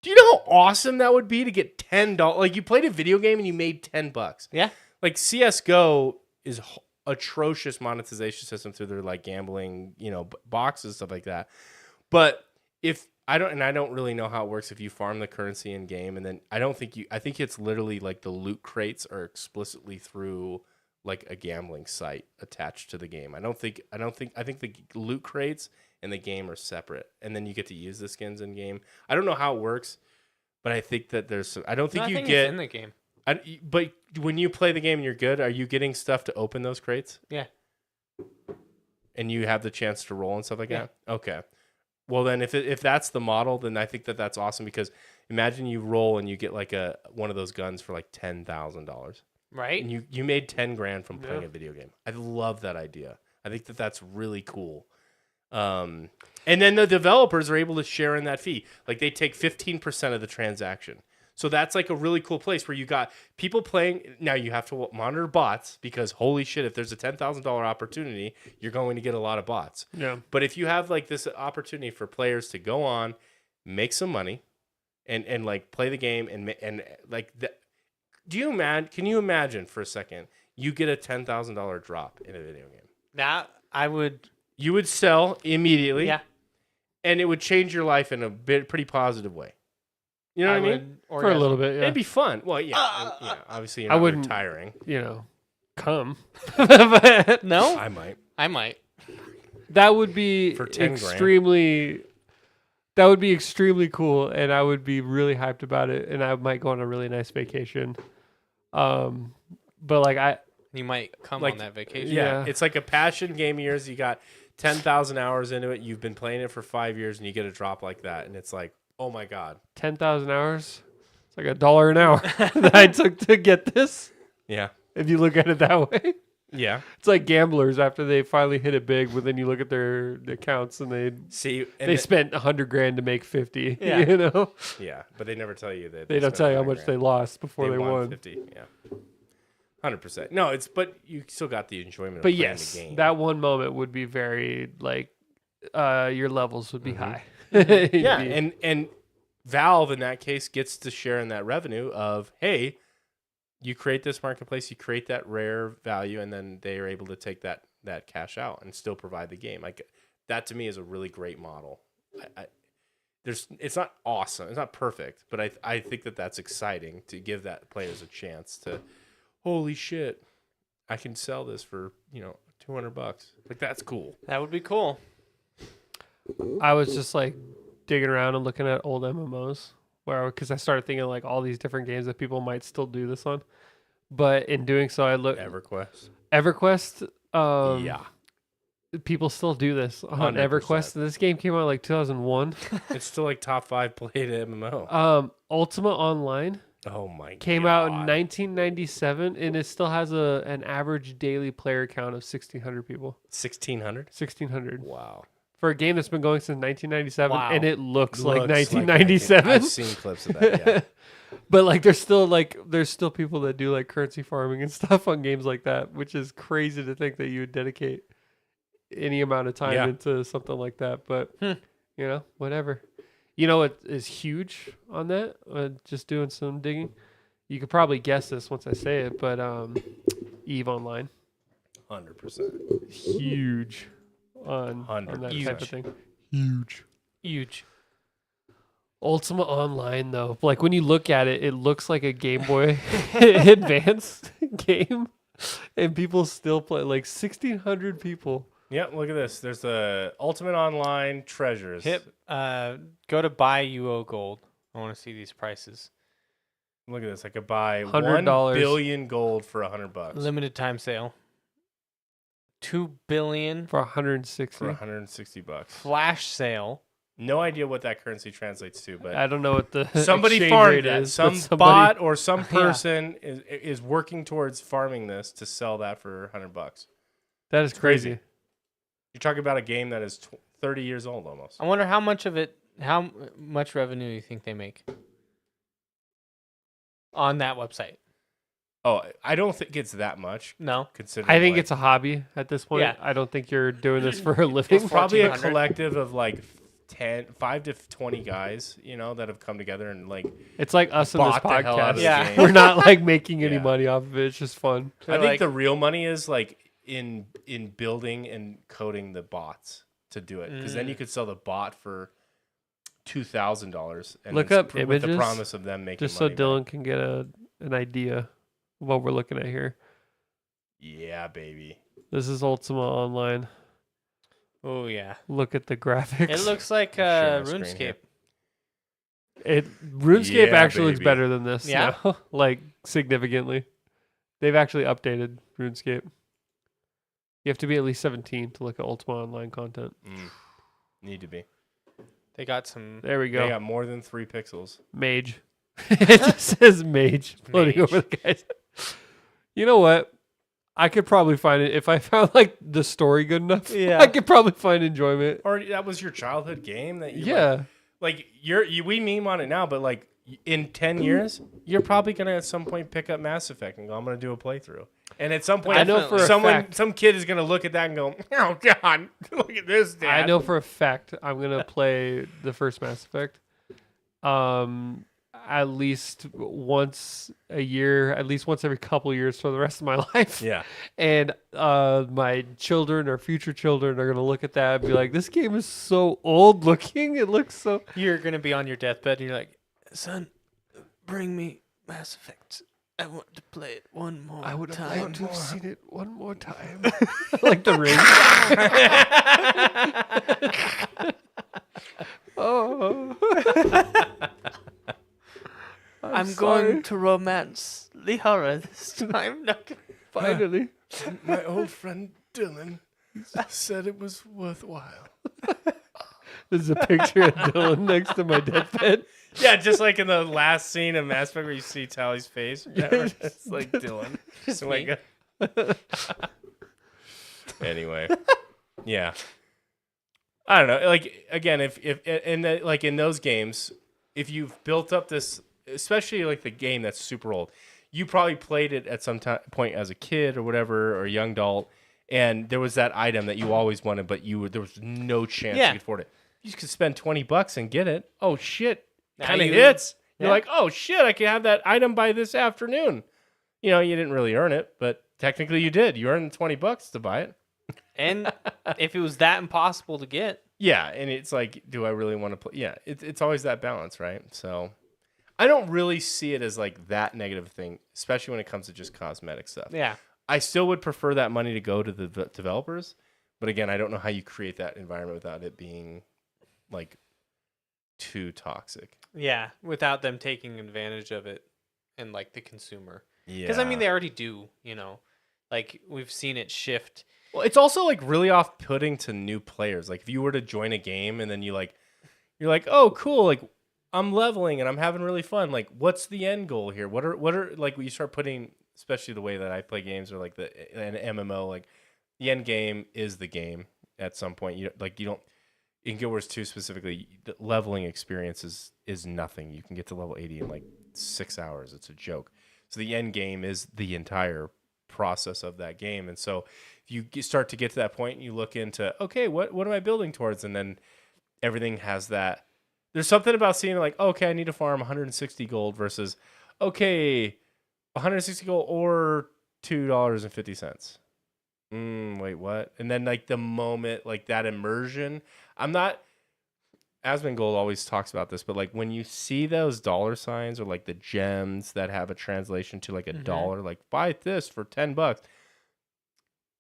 Do you know how awesome that would be to get $10? Like you played a video game and you made $10. Yeah. Like CSGO is atrocious monetization system through their like gambling, boxes, stuff like that. But if I don't really know how it works if you farm the currency in game, and then I think it's literally like the loot crates are explicitly through like a gambling site attached to the game. I think the loot crates and the game are separate, and then you get to use the skins in game. I don't know how it works, but I think that I don't think Nothing you is get in the game. but when you play the game and you're good, are you getting stuff to open those crates? Yeah. And you have the chance to roll and stuff like that? Okay. Well, then if that's the model, then I think that's awesome, because imagine you roll and you get like one of those guns for like $10,000. Right? And you made 10 grand from playing a video game. I love that idea. I think that's really cool. And then the developers are able to share in that fee. Like they take 15% of the transaction. So that's like a really cool place where you got people playing. Now you have to monitor bots, because holy shit, if there's a $10,000 opportunity, you're going to get a lot of bots. Yeah. But if you have like this opportunity for players to go on, make some money, and like play the game and like that. Can you imagine for a second you get a $10,000 drop in a video game? That I would. You would sell immediately. Yeah. And it would change your life in a pretty positive way. You know what I mean? For a little bit, yeah. It'd be fun. Well, yeah, obviously you're not wouldn't- retiring. come. But No, I might. I might. that would be For 10 grand. extremely. That would be extremely cool, and I would be really hyped about it, and I might go on a really nice vacation. But like You might come Like, on that vacation. Yeah, Yeah. it's like a passion game of yours. You got 10,000 hours into it. You've been playing it for 5 years, and you get a drop like that, and it's like, oh my god. 10,000 hours, it's like $1 an hour that I took to get this. Yeah, If you look at it that way, yeah. it's like gamblers after they finally hit it big, but then you look at their accounts and See, and they spent 100 grand to make 50. Yeah. You know, yeah, but they never tell you that. they don't spent tell you how 100 much grand. they lost before they won. 50. Yeah, 100%. No, but you still got the enjoyment. But of playing yes, the game. that one moment would be very like your levels would be high. Yeah, It'd be- and Valve in that case gets to share in that revenue of, hey, you create this marketplace, you create that rare value, and then they are able to take that cash out and still provide the game. Like that to me is a really great model. It's not awesome, it's not perfect, but I think that's exciting to give that players a chance to, holy shit, I can sell this for $200. Like that's cool. That would be cool. I was just like digging around and looking at old MMOs because I started thinking like all these different games that people might still do this on. But in doing so, I looked EverQuest. EverQuest. Yeah, People still do this on 100%. EverQuest. This game came out like 2001. it's still like top 5 played MMO. Ultima Online Oh my came god. out in 1997, and it still has an average daily player count of 1,600 people. 1600. 1,600 Wow. for a game that's been going since 1997, Wow. and it looks like Looks 1997. I've seen clips of that. Yeah. But like, there's still people that do like currency farming and stuff on games like that, which is crazy to think that you would dedicate any amount of time Yeah. into something like that. But whatever. You know what is huge on that? Just doing some digging. You could probably guess this once I say it, but Eve Online, 100%. huge on that 100%. type of thing. Huge. Huge. Ultima Online, though, like when you look at it, it looks like a Game Boy Advance game, and people still play. Like 1,600 people. Yeah, look at this. There's the Ultimate Online Treasures. Go to buy UO Gold. I want to see these prices. Look at this. I could buy $100. $1 billion gold for $100. Limited time sale. 2 billion For 160. For $160. flash sale. No idea what that currency translates to, but I don't know what the somebody exchange farmed rate that. is, Some but somebody- bot or some person is working towards farming this to sell that for $100. That is crazy. crazy. You're talking about a game that is 30 years old almost. I wonder how much revenue you think they make on that website. Oh, I don't think it's that much. No. Considering I think like, it's a hobby at this point. Yeah. I don't think you're doing this for a living. it's probably a 1,400. collective of like 5 to 20 guys, that have come together and like It's like us in this bought the hell out of podcast. the Yeah. game. We're not like making any Yeah. money off of it. It's just fun. I think like- the real money is like in building and coding the bots to do it, because then you could sell the bot for $2,000. Look then up with the images, promise of them making Just so money back. Dylan can get an idea of what we're looking at here. Yeah, baby. This is Ultima Online. Oh yeah. Look at the graphics. It looks like Share my screen here. RuneScape. RuneScape Yeah, actually looks baby. better than this Yeah? now. Like significantly. They've actually updated RuneScape. You have to be at least 17 to look at Ultima Online content. Need to be. They got some. There we They go. got more than 3 pixels. Mage. It just says mage floating Mage. over the guys. You know what? I could probably find it if I found like the story good enough. Yeah. I could probably find enjoyment. Or that was your childhood game that you Yeah. like we meme on it now, but like in 10 years, you're probably gonna at some point pick up Mass Effect and go, I'm gonna do a playthrough. And at some point, I know for a fact. some kid is gonna look at that and go, "Oh God, look at this, Dad." I know for a fact I'm gonna play the first Mass Effect. At least once a year, at least once every couple years for the rest of my life. Yeah, And my children or future children are gonna look at that and be like, "This game is so old looking. It looks so." You're gonna be on your deathbed and you're like, son, bring me Mass Effect. I want to play it one more I would have time. liked to have seen it one more time. Like the ring. Oh. I'm going to romance the horror this time. No. Finally. My old friend Dylan said it was worthwhile. There's a picture of Dylan next to my deathbed. Yeah, just like in the last scene of Mass Effect where you see Tally's face. It's like Dylan. Just Oh my me. God. Anyway, yeah. I don't know. Like again, if like in those games, if you've built up this, especially like the game that's super old, you probably played it at some point as a kid or whatever, or a young adult, and there was that item that you always wanted, but there was no chance you could afford it. You could spend $20 and get it. Oh shit! Now Kind of you- hits. You're Yeah. like, oh shit! I can have that item by this afternoon. You know, you didn't really earn it, but technically you did. You earned $20 to buy it. And if it was that impossible to get, Yeah, and it's like, do I really want to play? Yeah, it's always that balance, right? So I don't really see it as like that negative thing, especially when it comes to just cosmetic stuff. yeah. I still would prefer that money to go to the developers, but again, I don't know how you create that environment without it being like too toxic. Yeah, without them taking advantage of it and like the consumer. Yeah, Because I mean, they already do. You know, like we've seen it shift. well, it's also like really off-putting to new players. Like if you were to join a game and then you're like, oh, cool, like I'm leveling and I'm having really fun. Like, what's the end goal here? What are like when you start putting, especially the way that I play games or like an MMO, like the end game is the game at some point. You don't. In Guild Wars 2 specifically, the leveling experience is nothing. You can get to level 80 in like 6 hours. It's a joke. So the end game is the entire process of that game. And so if you start to get to that point, you look into, okay, what am I building towards? And then everything has that. There's something about seeing like, okay, I need to farm 160 gold versus, okay, 160 gold or $2.50. Wait, what? And then like the moment, like that immersion, Asmongold always talks about this, but like when you see those dollar signs or like the gems that have a translation to like a dollar, like buy this for $10,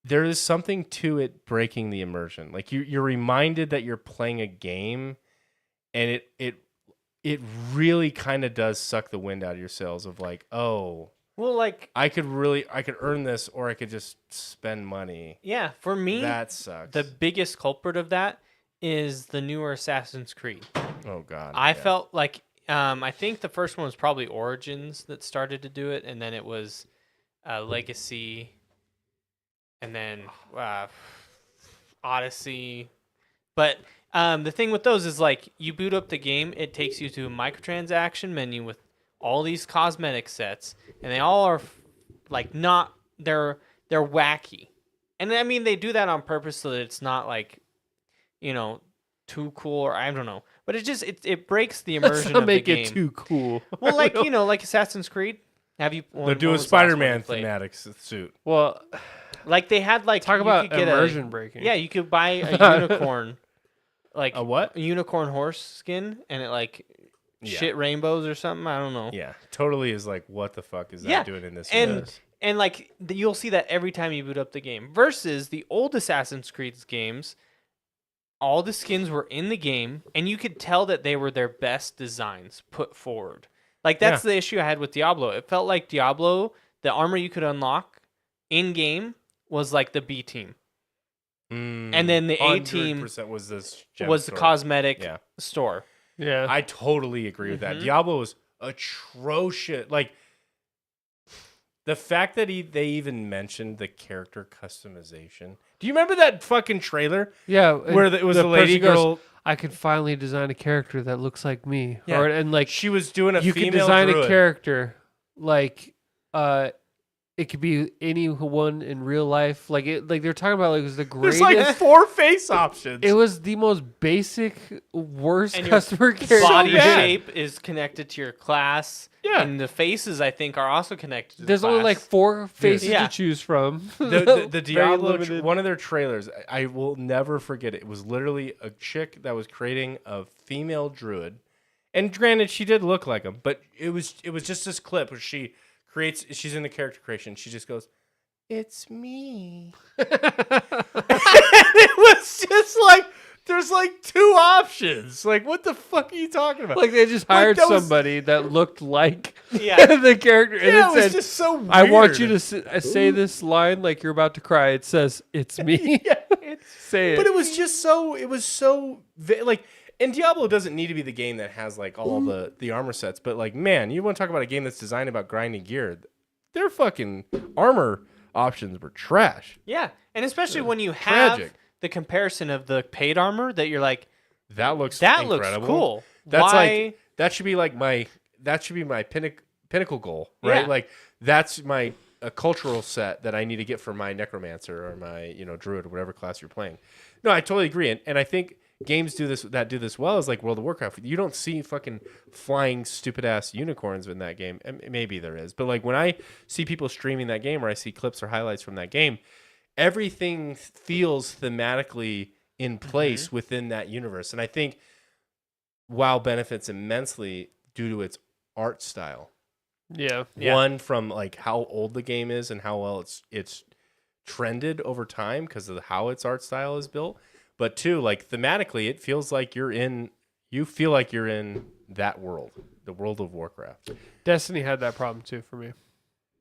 there is something to it breaking the immersion. Like you're reminded that you're playing a game, and it really kind of does suck the wind out of your sails of like, oh, Well, like I could earn this, or I could just spend money. yeah, for me, That sucks. the biggest culprit of that is the newer Assassin's Creed. Oh God. I yeah. felt like I think the first one was probably Origins that started to do it, and then it was Legacy, and then Odyssey. But the thing with those is like you boot up the game, it takes you to a microtransaction menu with all these cosmetic sets, and they all are like not they're wacky, and I mean they do that on purpose so that it's not like, you know, too cool, or I don't know, but it breaks the Let's immersion not of the make game. it too cool. Well, like you know, like Assassin's Creed. Have you? They're when doing was the last one you Spider-Man played? thematic suit. Well, Like they had like talk you about could get immersion breaking. Yeah, you could buy a unicorn, like A what? a unicorn horse skin, and it like Yeah. shit rainbows or something. I don't know. Yeah, totally is like, what the fuck is that Yeah, doing in this and universe? and like you'll see that every time you boot up the game. Versus the old Assassin's Creed games, all the skins were in the game, and you could tell that they were their best designs put forward. Like that's the issue I had with Diablo. It felt like Diablo, the armor you could unlock in game was like the B team, and then the A team 100% was this gem was the store. cosmetic Yeah. store. Yeah. I totally agree with that. Mhm. Diablo was atrocious. Like the fact that they even mentioned the character customization. Do you remember that fucking trailer yeah. where it was the lady person goes, girl? I could finally design a character that looks like me. Yeah. Or, and like She was doing a you could female design druid. a character like it could be anyone in real life. Like they're talking about like it was the There's greatest. like 4 face options. It was the most basic, worst And your customer care. Body bad. shape is connected to your class. Yeah. And the faces I think are also connected to There's the only like class. 4 faces Yeah. to choose from. the Very Diablo, limited. one of their trailers, I will never forget it. It was literally a chick that was creating a female druid, and granted, she did look like him, but it was just this clip where she She's in the character creation. She just goes, "It's me." It was just like there's like two options. Like, what the fuck are you talking about? Like they just hired that was- somebody that looked like Yeah. the character, and Yeah, it it was said, just so weird. "I want you to say this line like you're about to cry." It says, "It's me." Say it. But it was just so. It was so like. And Diablo doesn't need to be the game that has like all the armor sets. But like, man, you want to talk about a game that's designed about grinding gear? Their fucking armor options were trash. Yeah, and especially when you have Tragic. the comparison of the paid armor that you're like, That looks that incredible. looks cool. That's Why? like that should be like my pinnacle goal, right? Yeah. Like that's my a cultural set that I need to get for my necromancer or my druid or whatever class you're playing. No, I totally agree, and I think games do this well is like World of Warcraft. You don't see fucking flying stupid ass unicorns in that game. And maybe there is, but like when I see people streaming that game or I see clips or highlights from that game, everything feels thematically in place within that universe. And I think WoW benefits immensely due to its art style. yeah. One, from like how old the game is and how well it's trended over time because of how its art style is built. But two, like thematically, it feels like you feel like you're in that world, the World of Warcraft. Destiny had that problem too for me.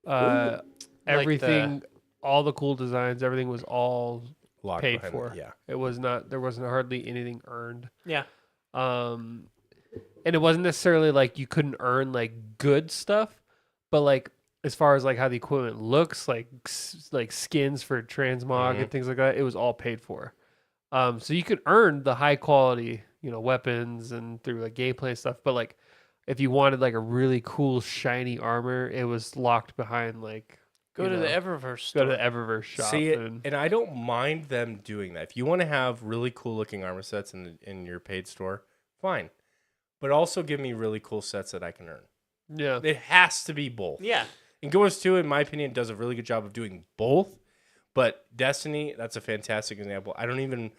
Like Everything, all the cool designs, everything was all Locked paid behind for. it, yeah. It was not. There wasn't hardly anything earned. Yeah. And it wasn't necessarily like you couldn't earn like good stuff, but like as far as like how the equipment looks, like skins for transmog and things like that, it was all paid for. So you could earn the high quality, weapons and through like gameplay stuff, but like if you wanted like a really cool shiny armor, it was locked behind like Go to the Eververse store. go to the Eververse shop. See, and and I don't mind them doing that. If you want to have really cool looking armor sets in your paid store, fine. But also give me really cool sets that I can earn. yeah, It has to be both. Yeah. And Goers 2, in my opinion, does a really good job of doing both. But Destiny, that's a fantastic example. I couldn't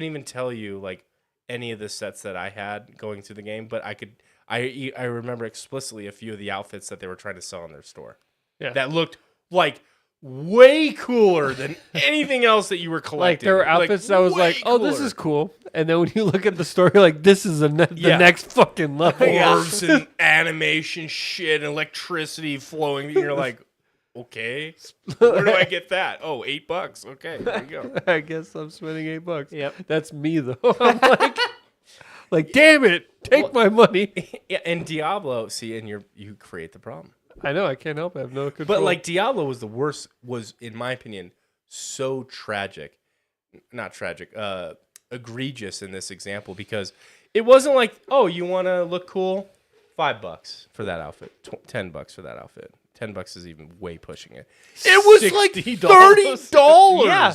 even tell you like any of the sets that I had going through the game, but I remember explicitly a few of the outfits that they were trying to sell in their store. Yeah. That looked like way cooler than anything else that you were collecting. like there were outfits that was way like, oh, this cooler. is cool, and then when you look at the story, you're like, this is the Yeah. next fucking level. Orbs and animation shit and electricity flowing. And you're like, okay, where do I get that? Oh, $8. Okay, there you go. I guess I'm spending $8. Yep. That's me though. I'm like, damn it, take my money. Yeah, and Diablo, see, and you create the problem. I know, I can't help it. I have no control. But like Diablo was the worst. Was in my opinion so tragic, not tragic, egregious in this example because it wasn't like, oh, you want to look cool, $5 for that outfit, $10 for that outfit. $10 is even way pushing it. It was like $30. Yeah.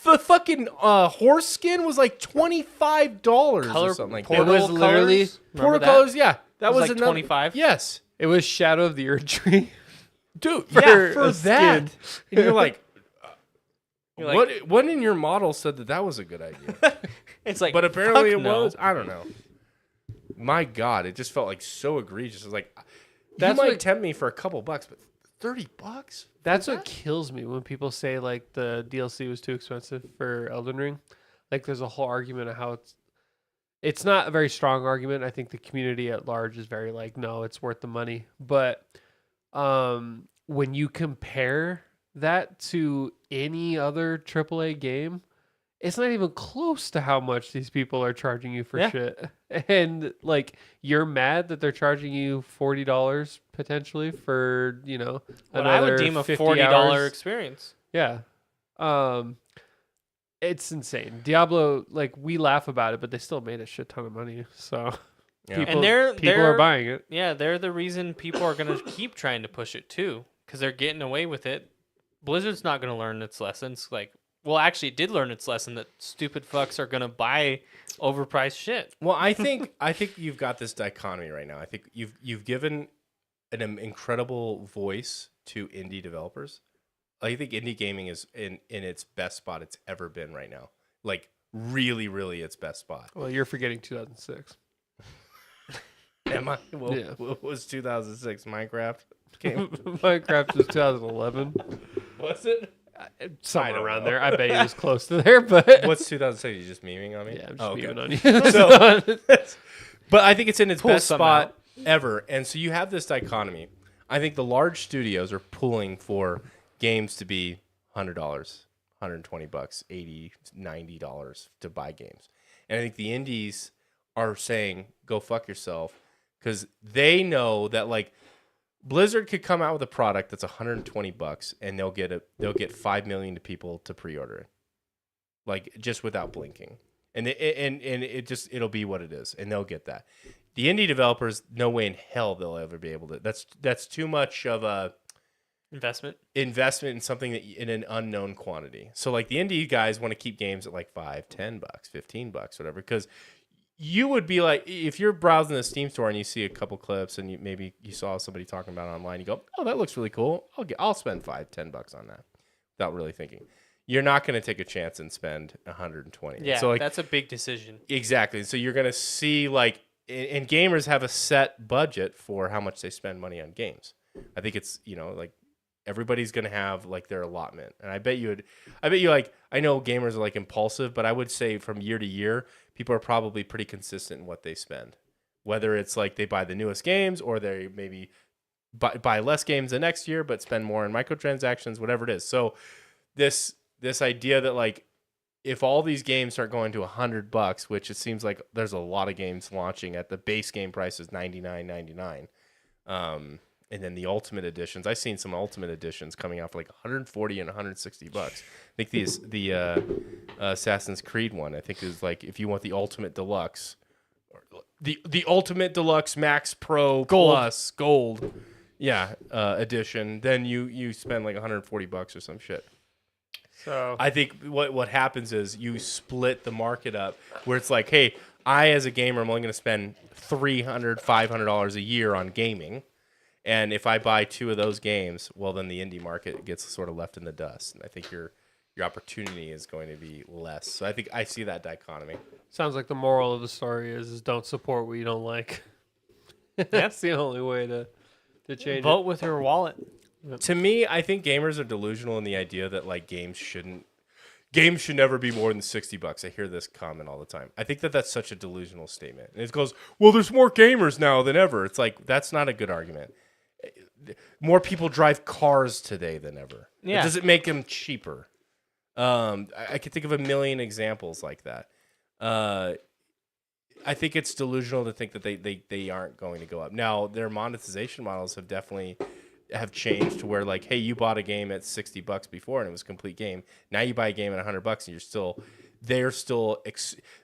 The fucking horse skin was like $25 or something like that. It was literally Portal colors, yeah. That was like another, 25? Yes. it was Shadow of the Earth Tree. Dude, For yeah, for a that. skin. And you're like, You're like- what in your model said that was a good idea? It's like, But apparently fuck it no. was. I don't know. My God, it just felt like so egregious. It was like, That's you might what- tempt me for a couple bucks, but $30? That's what kills me when people say like the DLC was too expensive for Elden Ring. Like there's a whole argument of how it's not a very strong argument. I think the community at large is very like, no, it's worth the money. But when you compare that to any other AAA game, it's not even close to how much these people are charging you for Yeah. shit. And like you're mad that they're charging you $40 potentially for, What I would another deem a 50 $40 hours. experience. Yeah. It's insane. Diablo, like we laugh about it, but they still made a shit ton of money. So Yeah. people, And they're- people they're- are buying it. Yeah, they're the reason people are going to keep trying to push it too, because they're getting away with it. Blizzard's not going to learn its lessons. Well, actually, it did learn its lesson that stupid fucks are going to buy overpriced shit. Well, I think you've got this dichotomy right now. I think you've given an incredible voice to indie developers. I think indie gaming is in its best spot it's ever been right now. Like really, really its best spot. Well, you're forgetting 2006. Am I? Yeah. What was 2006? Minecraft? game? Minecraft was 2011. Was it? Somewhere don't around know. there. I bet you was close to there, but What's 2006? You just memeing on me? yeah, I'm just Oh, okay. leaving on you. So, but I think it's in its Pull best something spot out. ever. And so you have this dichotomy. I think the large studios are pulling for games to be $100, $120, $80, $90 to buy games. And I think the indies are saying, go fuck yourself, because they know that like Blizzard could come out with a product that's $120 and they'll get 5 million people to pre-order it. Like just without blinking. And it'll be what it is, and they'll get that. The indie developers, no way in hell they'll ever be able to. That's too much of a Investment. investment in something that in an unknown quantity. So like the indie guys want to keep games at like $5, $10, $15, whatever. Because you would be like, if you're browsing the Steam store and you see a couple clips and maybe you saw somebody talking about it online, you go, oh, that looks really cool. I'll spend $5, $10 on that without really thinking. You're not going to take a chance and spend 120. Yeah, so like, that's a big decision. exactly. So you're going to see like, and gamers have a set budget for how much they spend money on games. I think it's, like everybody's going to have like their allotment. And I bet you like, I know gamers are like impulsive, but I would say from year to year, people are probably pretty consistent in what they spend. Whether it's like they buy the newest games or they maybe buy less games the next year, but spend more in microtransactions, whatever it is. So this idea that like if all these games start going to $100, which it seems like there's a lot of games launching at the base game price is $99.99, and then the ultimate editions, I've seen some ultimate editions coming out for like $140 and $160. I think the Assassin's Creed one, I think is like if you want the ultimate deluxe, or the ultimate deluxe Max Pro Plus Gold, edition, then you spend like $140 or some shit. So I think what happens is you split the market up where it's like, hey, I as a gamer am only going to spend $300, $500 a year on gaming. And if I buy 2 of those games, well, then the indie market gets sort of left in the dust. And I think your opportunity is going to be less. So I think I see that dichotomy. sounds like the moral of the story is don't support what you don't like. That's the only way to change Vote with your wallet. To me, I think gamers are delusional in the idea that like games should never be more than $60. I hear this comment all the time. I think that's such a delusional statement. And it goes, well, there's more gamers now than ever. It's like, that's not a good argument. More people drive cars today than ever. Yeah. It doesn't make them cheaper. I can think of a million examples like that. I think it's delusional to think that they aren't going to go up. Now, their monetization models have changed to where like, hey, you bought a game at $60 before and it was a complete game. Now you buy a game at $100 and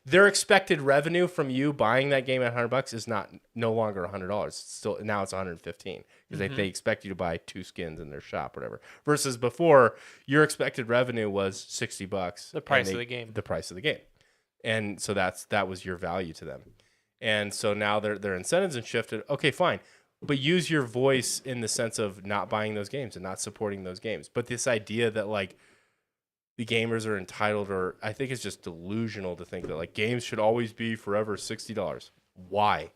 their expected revenue from you buying that game at $100 is no longer $100. It's still now it's $115 because they expect you to buy 2 skins in their shop, or whatever. Versus before, your expected revenue was $60. The price of the game. The price of the game, and so that was your value to them. And so now their incentives have shifted. Okay, fine. But use your voice in the sense of not buying those games and not supporting those games. But this idea that like the gamers are entitled, or I think it's just delusional to think that like games should always be forever $60. Why?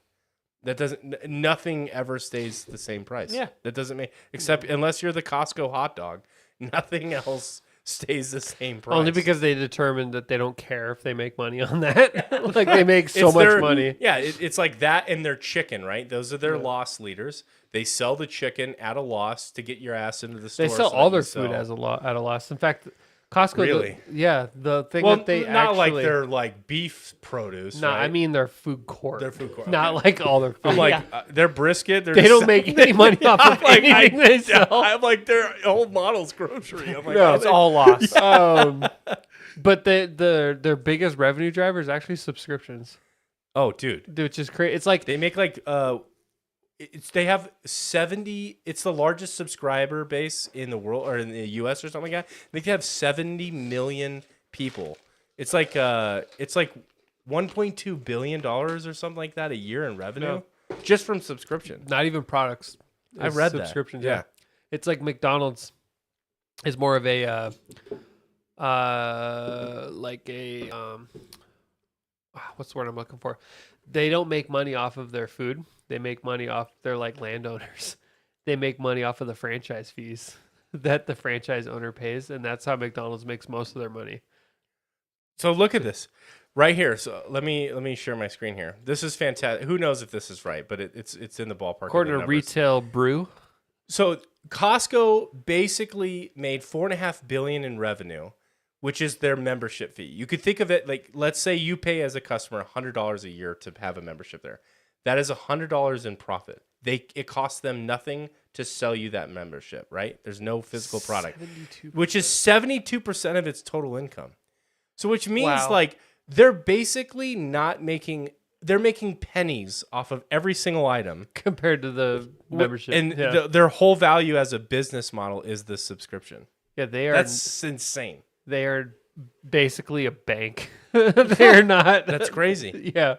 That doesn't. Nothing ever stays the same price. Yeah. That doesn't make, except unless you're the Costco hot dog, nothing else stays the same price. Only because they determined that they don't care if they make money on that. Like they make so much money. Yeah, it's like that and their chicken, right? Those are their loss leaders. They sell the chicken at a loss to get your ass into the store. They sell so all that their you food sell. at a loss. In fact, Costco. Really? The thing Well, that they not actually, like their like beef produce. No, right? I mean their food court. Their food court. Not okay. like all their food. I'm like their brisket. they don't make any money off of anything they sell. I'm like their old models grocery. I'm like, No, oh, It's all lost. But their biggest revenue driver is actually subscriptions, oh, dude, which is crazy. It's like they make like they have 70. It's the largest subscriber base in the world, or in the U.S. or something like that. They have 70 million people. It's like $1.2 billion or something like that a year in revenue, just from subscription. not even products. I It's read subscriptions. that. Yeah. It's like McDonald's is more of a what's the word I'm looking for? They don't make money off of their food. They make money off, they're like landowners. they make money off of the franchise fees that the franchise owner pays, and that's how McDonald's makes most of their money. So look at this right here. So let me share my screen here. This is fantastic. Who knows if this is right, but it's in the ballpark. According of to the numbers. Retail Brew, So Costco basically made $4.5 billion in revenue, which is their membership fee. You could think of it like, let's say you pay as a customer $100 a year to have a membership there. That is $100 in profit. It costs them nothing to sell you that membership, right? There's no physical product, 72%. which is 72% of its total income. So which means Wow. like they're basically not making. They're making pennies off of every single item. compared to the membership. And yeah. their whole value as a business model is the subscription. Yeah, they are. That's insane. They are basically a bank. They're not. That's crazy. Yeah.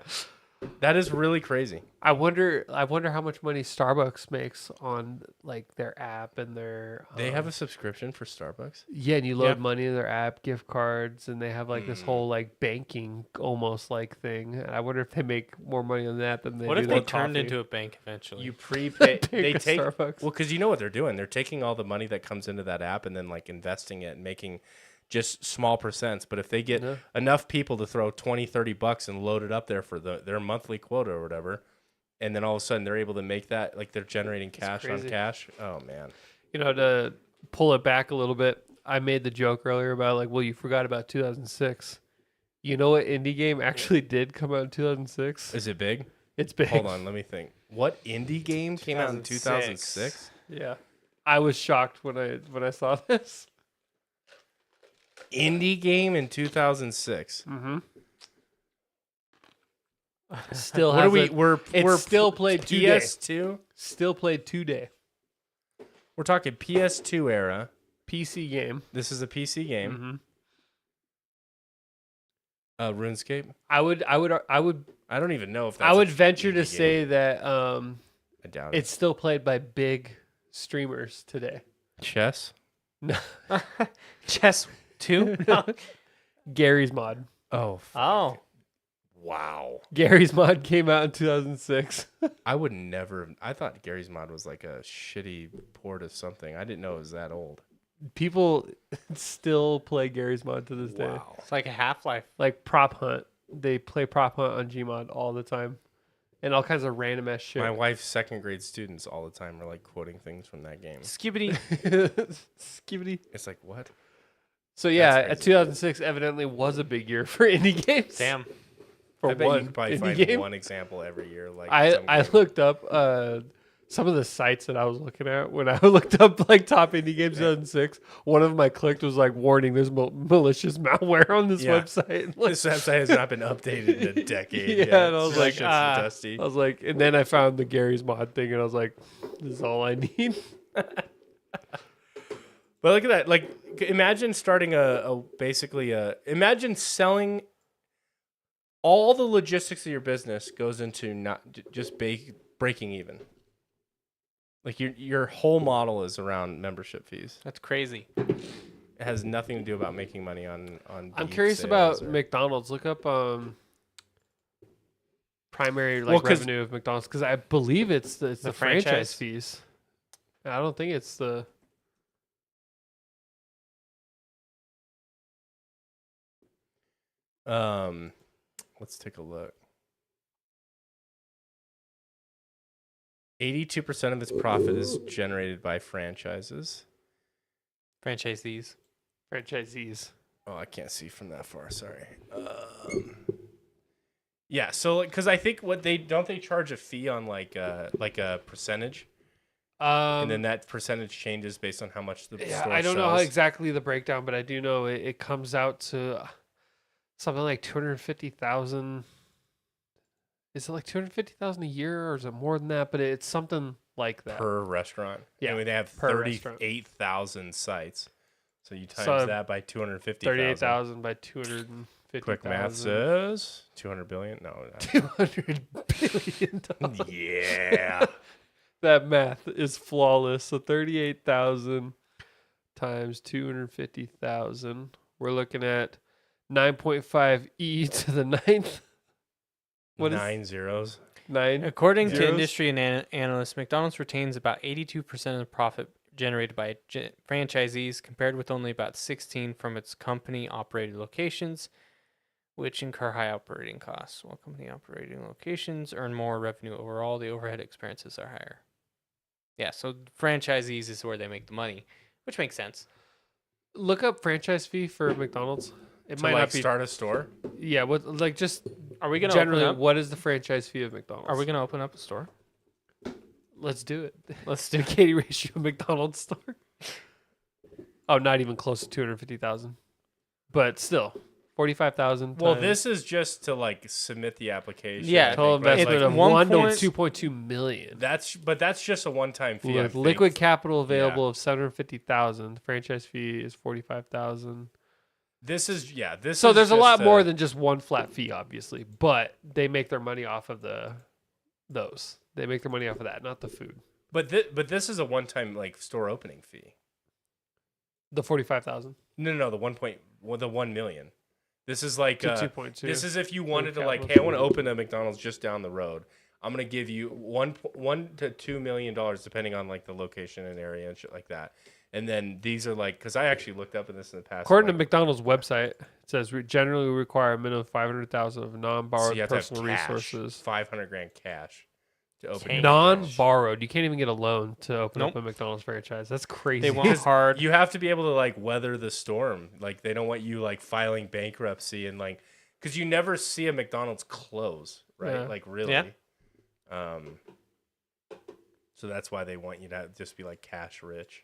That is really crazy. I wonder how much money Starbucks makes on like their app and their. They have a subscription for Starbucks. Yeah, and you load Yep. money in their app, gift cards, and they have like this whole like banking almost like thing. And I wonder if they make more money on that than they What do if they on turned coffee. into a bank eventually? You prepay. Bank They of take Starbucks. well because you know what they're doing. They're taking all the money that comes into that app and then like investing it and making just small percents. But if they get Yeah. enough people to throw $20-$30 and load it up there for their monthly quota or whatever, and then all of a sudden they're able to make that like they're generating cash on crazy. cash. Oh man. You know, to pull it back a little bit, I made the joke earlier about like, well, you forgot about 2006. You know what indie game actually did come out in 2006? Is it big? It's big. Hold on, let me think. What indie game came out in 2006? Yeah, I was shocked when I saw this. Indie game in 2006. Mm-hmm. Still What has are we? a- We're it's still played today. PS2. Still played today. We're talking PS2 era. PC game. This is a PC game. Mm-hmm. RuneScape. I would I don't even know if that's I would a venture to indie game. say that I doubt it. it's still played by big streamers today. Chess. No, Chess 2? No. Gary's Mod. Oh, Oh. wow. Gary's Mod came out in 2006. I would never. I thought Gary's Mod was like a shitty port of something. I didn't know it was that old. People still play Gary's Mod to this day. Wow. It's like a Half-Life. Like Prop Hunt. They play Prop Hunt on Gmod all the time. And all kinds of random ass shit. My wife's second grade students all the time are like quoting things from that game. Skibbity. Skibbity. It's like, what? So yeah, That's crazy. 2006 evidently was a big year for indie games. Damn. For I bet one you can probably indie find game. one example every year. Like I game. looked up some of the sites that I was looking at when I looked up like top indie games 2006. One of them I clicked was like, warning, there's malicious malware on this Yeah. website. Like, This website has not been updated in a decade. Yeah, and I was it's like, shit's dusty. I was like, and then I found the Gary's Mod thing, and I was like, this is all I need. But look at that. Like, imagine starting imagine selling all the logistics of your business goes into not just breaking even. Like your whole model is around membership fees. That's crazy. It has nothing to do about making money on. I'm beef curious sales about or- McDonald's. Look up primary Well, 'cause- revenue of McDonald's because I believe it's the franchise franchise? fees. I don't think it's the. Let's take a look. 82% of its profit is generated by franchises. Franchisees. Franchisees. Oh, I can't see from that far. Sorry. Yeah, so because I think they charge a fee on like a percentage, and then that percentage changes based on how much the Yeah, store I don't know how sells. exactly the breakdown, but I do know it comes out to something like 250,000. Is it like 250,000 a year, or is it more than that? But it's something like that. per restaurant. Yeah, and they have per restaurant. 38,000 sites. So you times So that by 250,000. 38,000 by 250,000. Quick math says 200 billion. No. 200 billion dollars. Yeah. That math is flawless. So 38,000 times 250,000. We're looking at 9.5 e to the ninth. What is 9 zeros. According to zeros? industry analysts, McDonald's retains about 82% of the profit generated by franchisees, compared with only about 16 from its company-operated locations, which incur high operating costs. While company-operating locations earn more revenue overall, the overhead expenses are higher. Yeah, so franchisees is where they make the money, which makes sense. Look up franchise fee for McDonald's. It To might like not be. start a store. Yeah, what like just Are we gonna generally open up? what is the franchise fee of McDonald's? Are we gonna open up a store? Let's do it. Let's do The Katie ratio McDonald's store. Oh, not even close to 250,000, but still 45,000. Well, this is just to like submit the application. Yeah, I total think, right? investment Like, of one 1 to point- 2.2 million. That's just a one-time fee. I With think. liquid capital available of 750,000. The franchise fee is 45,000. This is So is there's a just lot more than just one flat fee, obviously, but they make their money off of those. They make their money off of that, not the food. But this is a one-time like store opening fee. The 45,000 No, the 1 million. This is like to 2.2. this is if you wanted to capital. like, hey, I want to open a McDonald's just down the road. I'm gonna give you $1 to $2 million depending on like the location and area and shit like that. And then these are like, because I actually looked up in this in the past. According to like, McDonald's website, it says we generally require a minimum of 500,000 of so non-borrowed you have to have personal cash, resources. 500 grand cash to open. Dang. your Non-borrowed. You can't even get a loan to open up Nope. a McDonald's franchise. That's crazy. They want hard. You have to be able to like weather the storm. Like they don't want you like filing bankruptcy and like, because you never see a McDonald's close, right? Yeah. Like really. Yeah. So that's why they want you to just be like cash rich.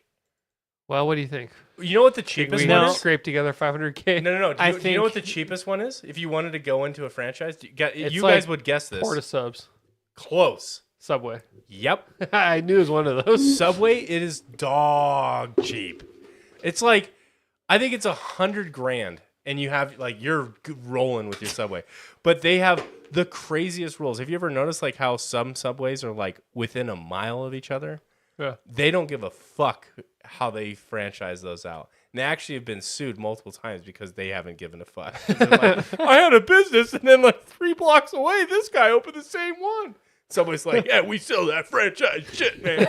Well, what do you think? You know what the Think cheapest we one No. is? scrape together 500K? No. Do I you know what the think- cheapest one is? If you wanted to go into a franchise, It's you like guys would guess this. Porta subs. Close. Subway. Yep. I knew it was one of those. Subway, it is dog cheap. It's like, I think it's 100 grand, and you have like you're rolling with your Subway, but they have the craziest rules. Have you ever noticed like how some Subways are like within a mile of each other? Yeah. They don't give a fuck how they franchise those out. And they actually have been sued multiple times because they haven't given a fuck. They're like, I had a business, and then like 3 blocks away, this guy opened the same one. Somebody's like, yeah, we sell that franchise shit, man.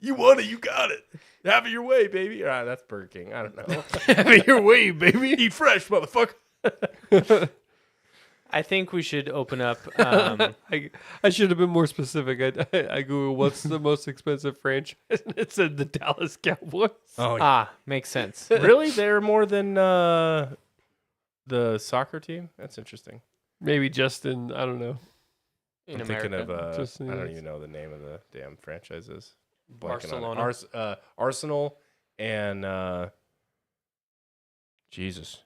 you want it, you got it. Have it your way, baby. All right, that's Burger King. I don't know. Have it your way, baby. Eat fresh, motherfucker. I think we should open up. I should have been more specific. I Googled what's the most expensive franchise, and it said the Dallas Cowboys. Oh, Makes sense. really? They're more than the soccer team? That's interesting. Maybe just in, I don't know. In I'm America. thinking of Just I in don't the- even know the name of the damn franchises. Blanking on it. Barcelona. Arsenal and Jesus.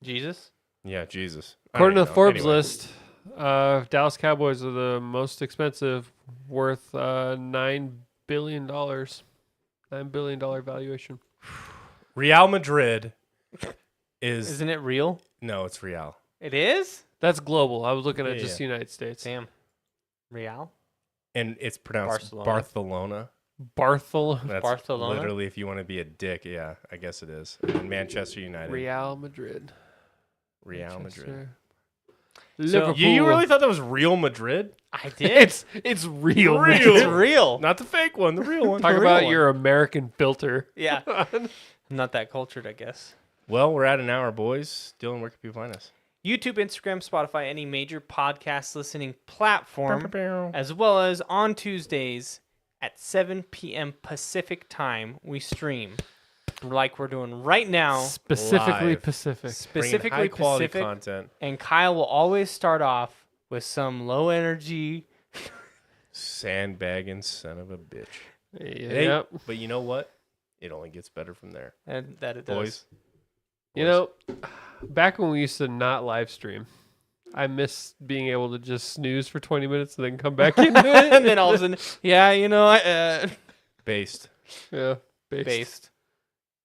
Jesus. Yeah, Jesus. According to the Forbes Anyway. list, Dallas Cowboys are the most expensive, worth $9 billion. $9 billion valuation. Real Madrid is Isn't it real? no, it's Real. It is. That's global. I was looking at Yeah, just the United States. Damn. Real. And it's pronounced Barcelona. Barcelona. Barcelona. That's Barcelona? literally if you want to be a dick, yeah, I guess it is. And Manchester United. Real Madrid. Real Madrid. Manchester. So- Liverpool. You really thought that was Real Madrid? I did. It's real. Real. man. It's real. Not the fake one, the real one. Talk real about one. your American filter. Yeah. I'm not that cultured, I guess. Well, we're at an hour, boys. Dylan, where can people find us? YouTube, Instagram, Spotify, any major podcast listening platform, as well as on Tuesdays at 7 p.m. Pacific time, we stream like we're doing right now. Specifically Live. Pacific. Bringing Specifically high quality Pacific. content. And Kyle will always start off with some low energy. Sandbagging son of a bitch. Yep. But you know what? It only gets better from there. And that it does. Boys. You know, back when we used to not live stream, I miss being able to just snooze for 20 minutes and then come back into it. And then all of a sudden, yeah, you know, Based. Yeah. based.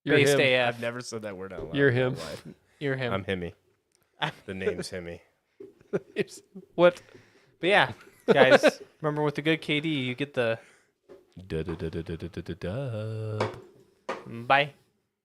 You're Based him. AF. I've never said that word out loud. You're in my him. life. You're him. I'm Himmy. The name's Himmy. What? But yeah, guys, remember with the good KD, you get the Dub. bye.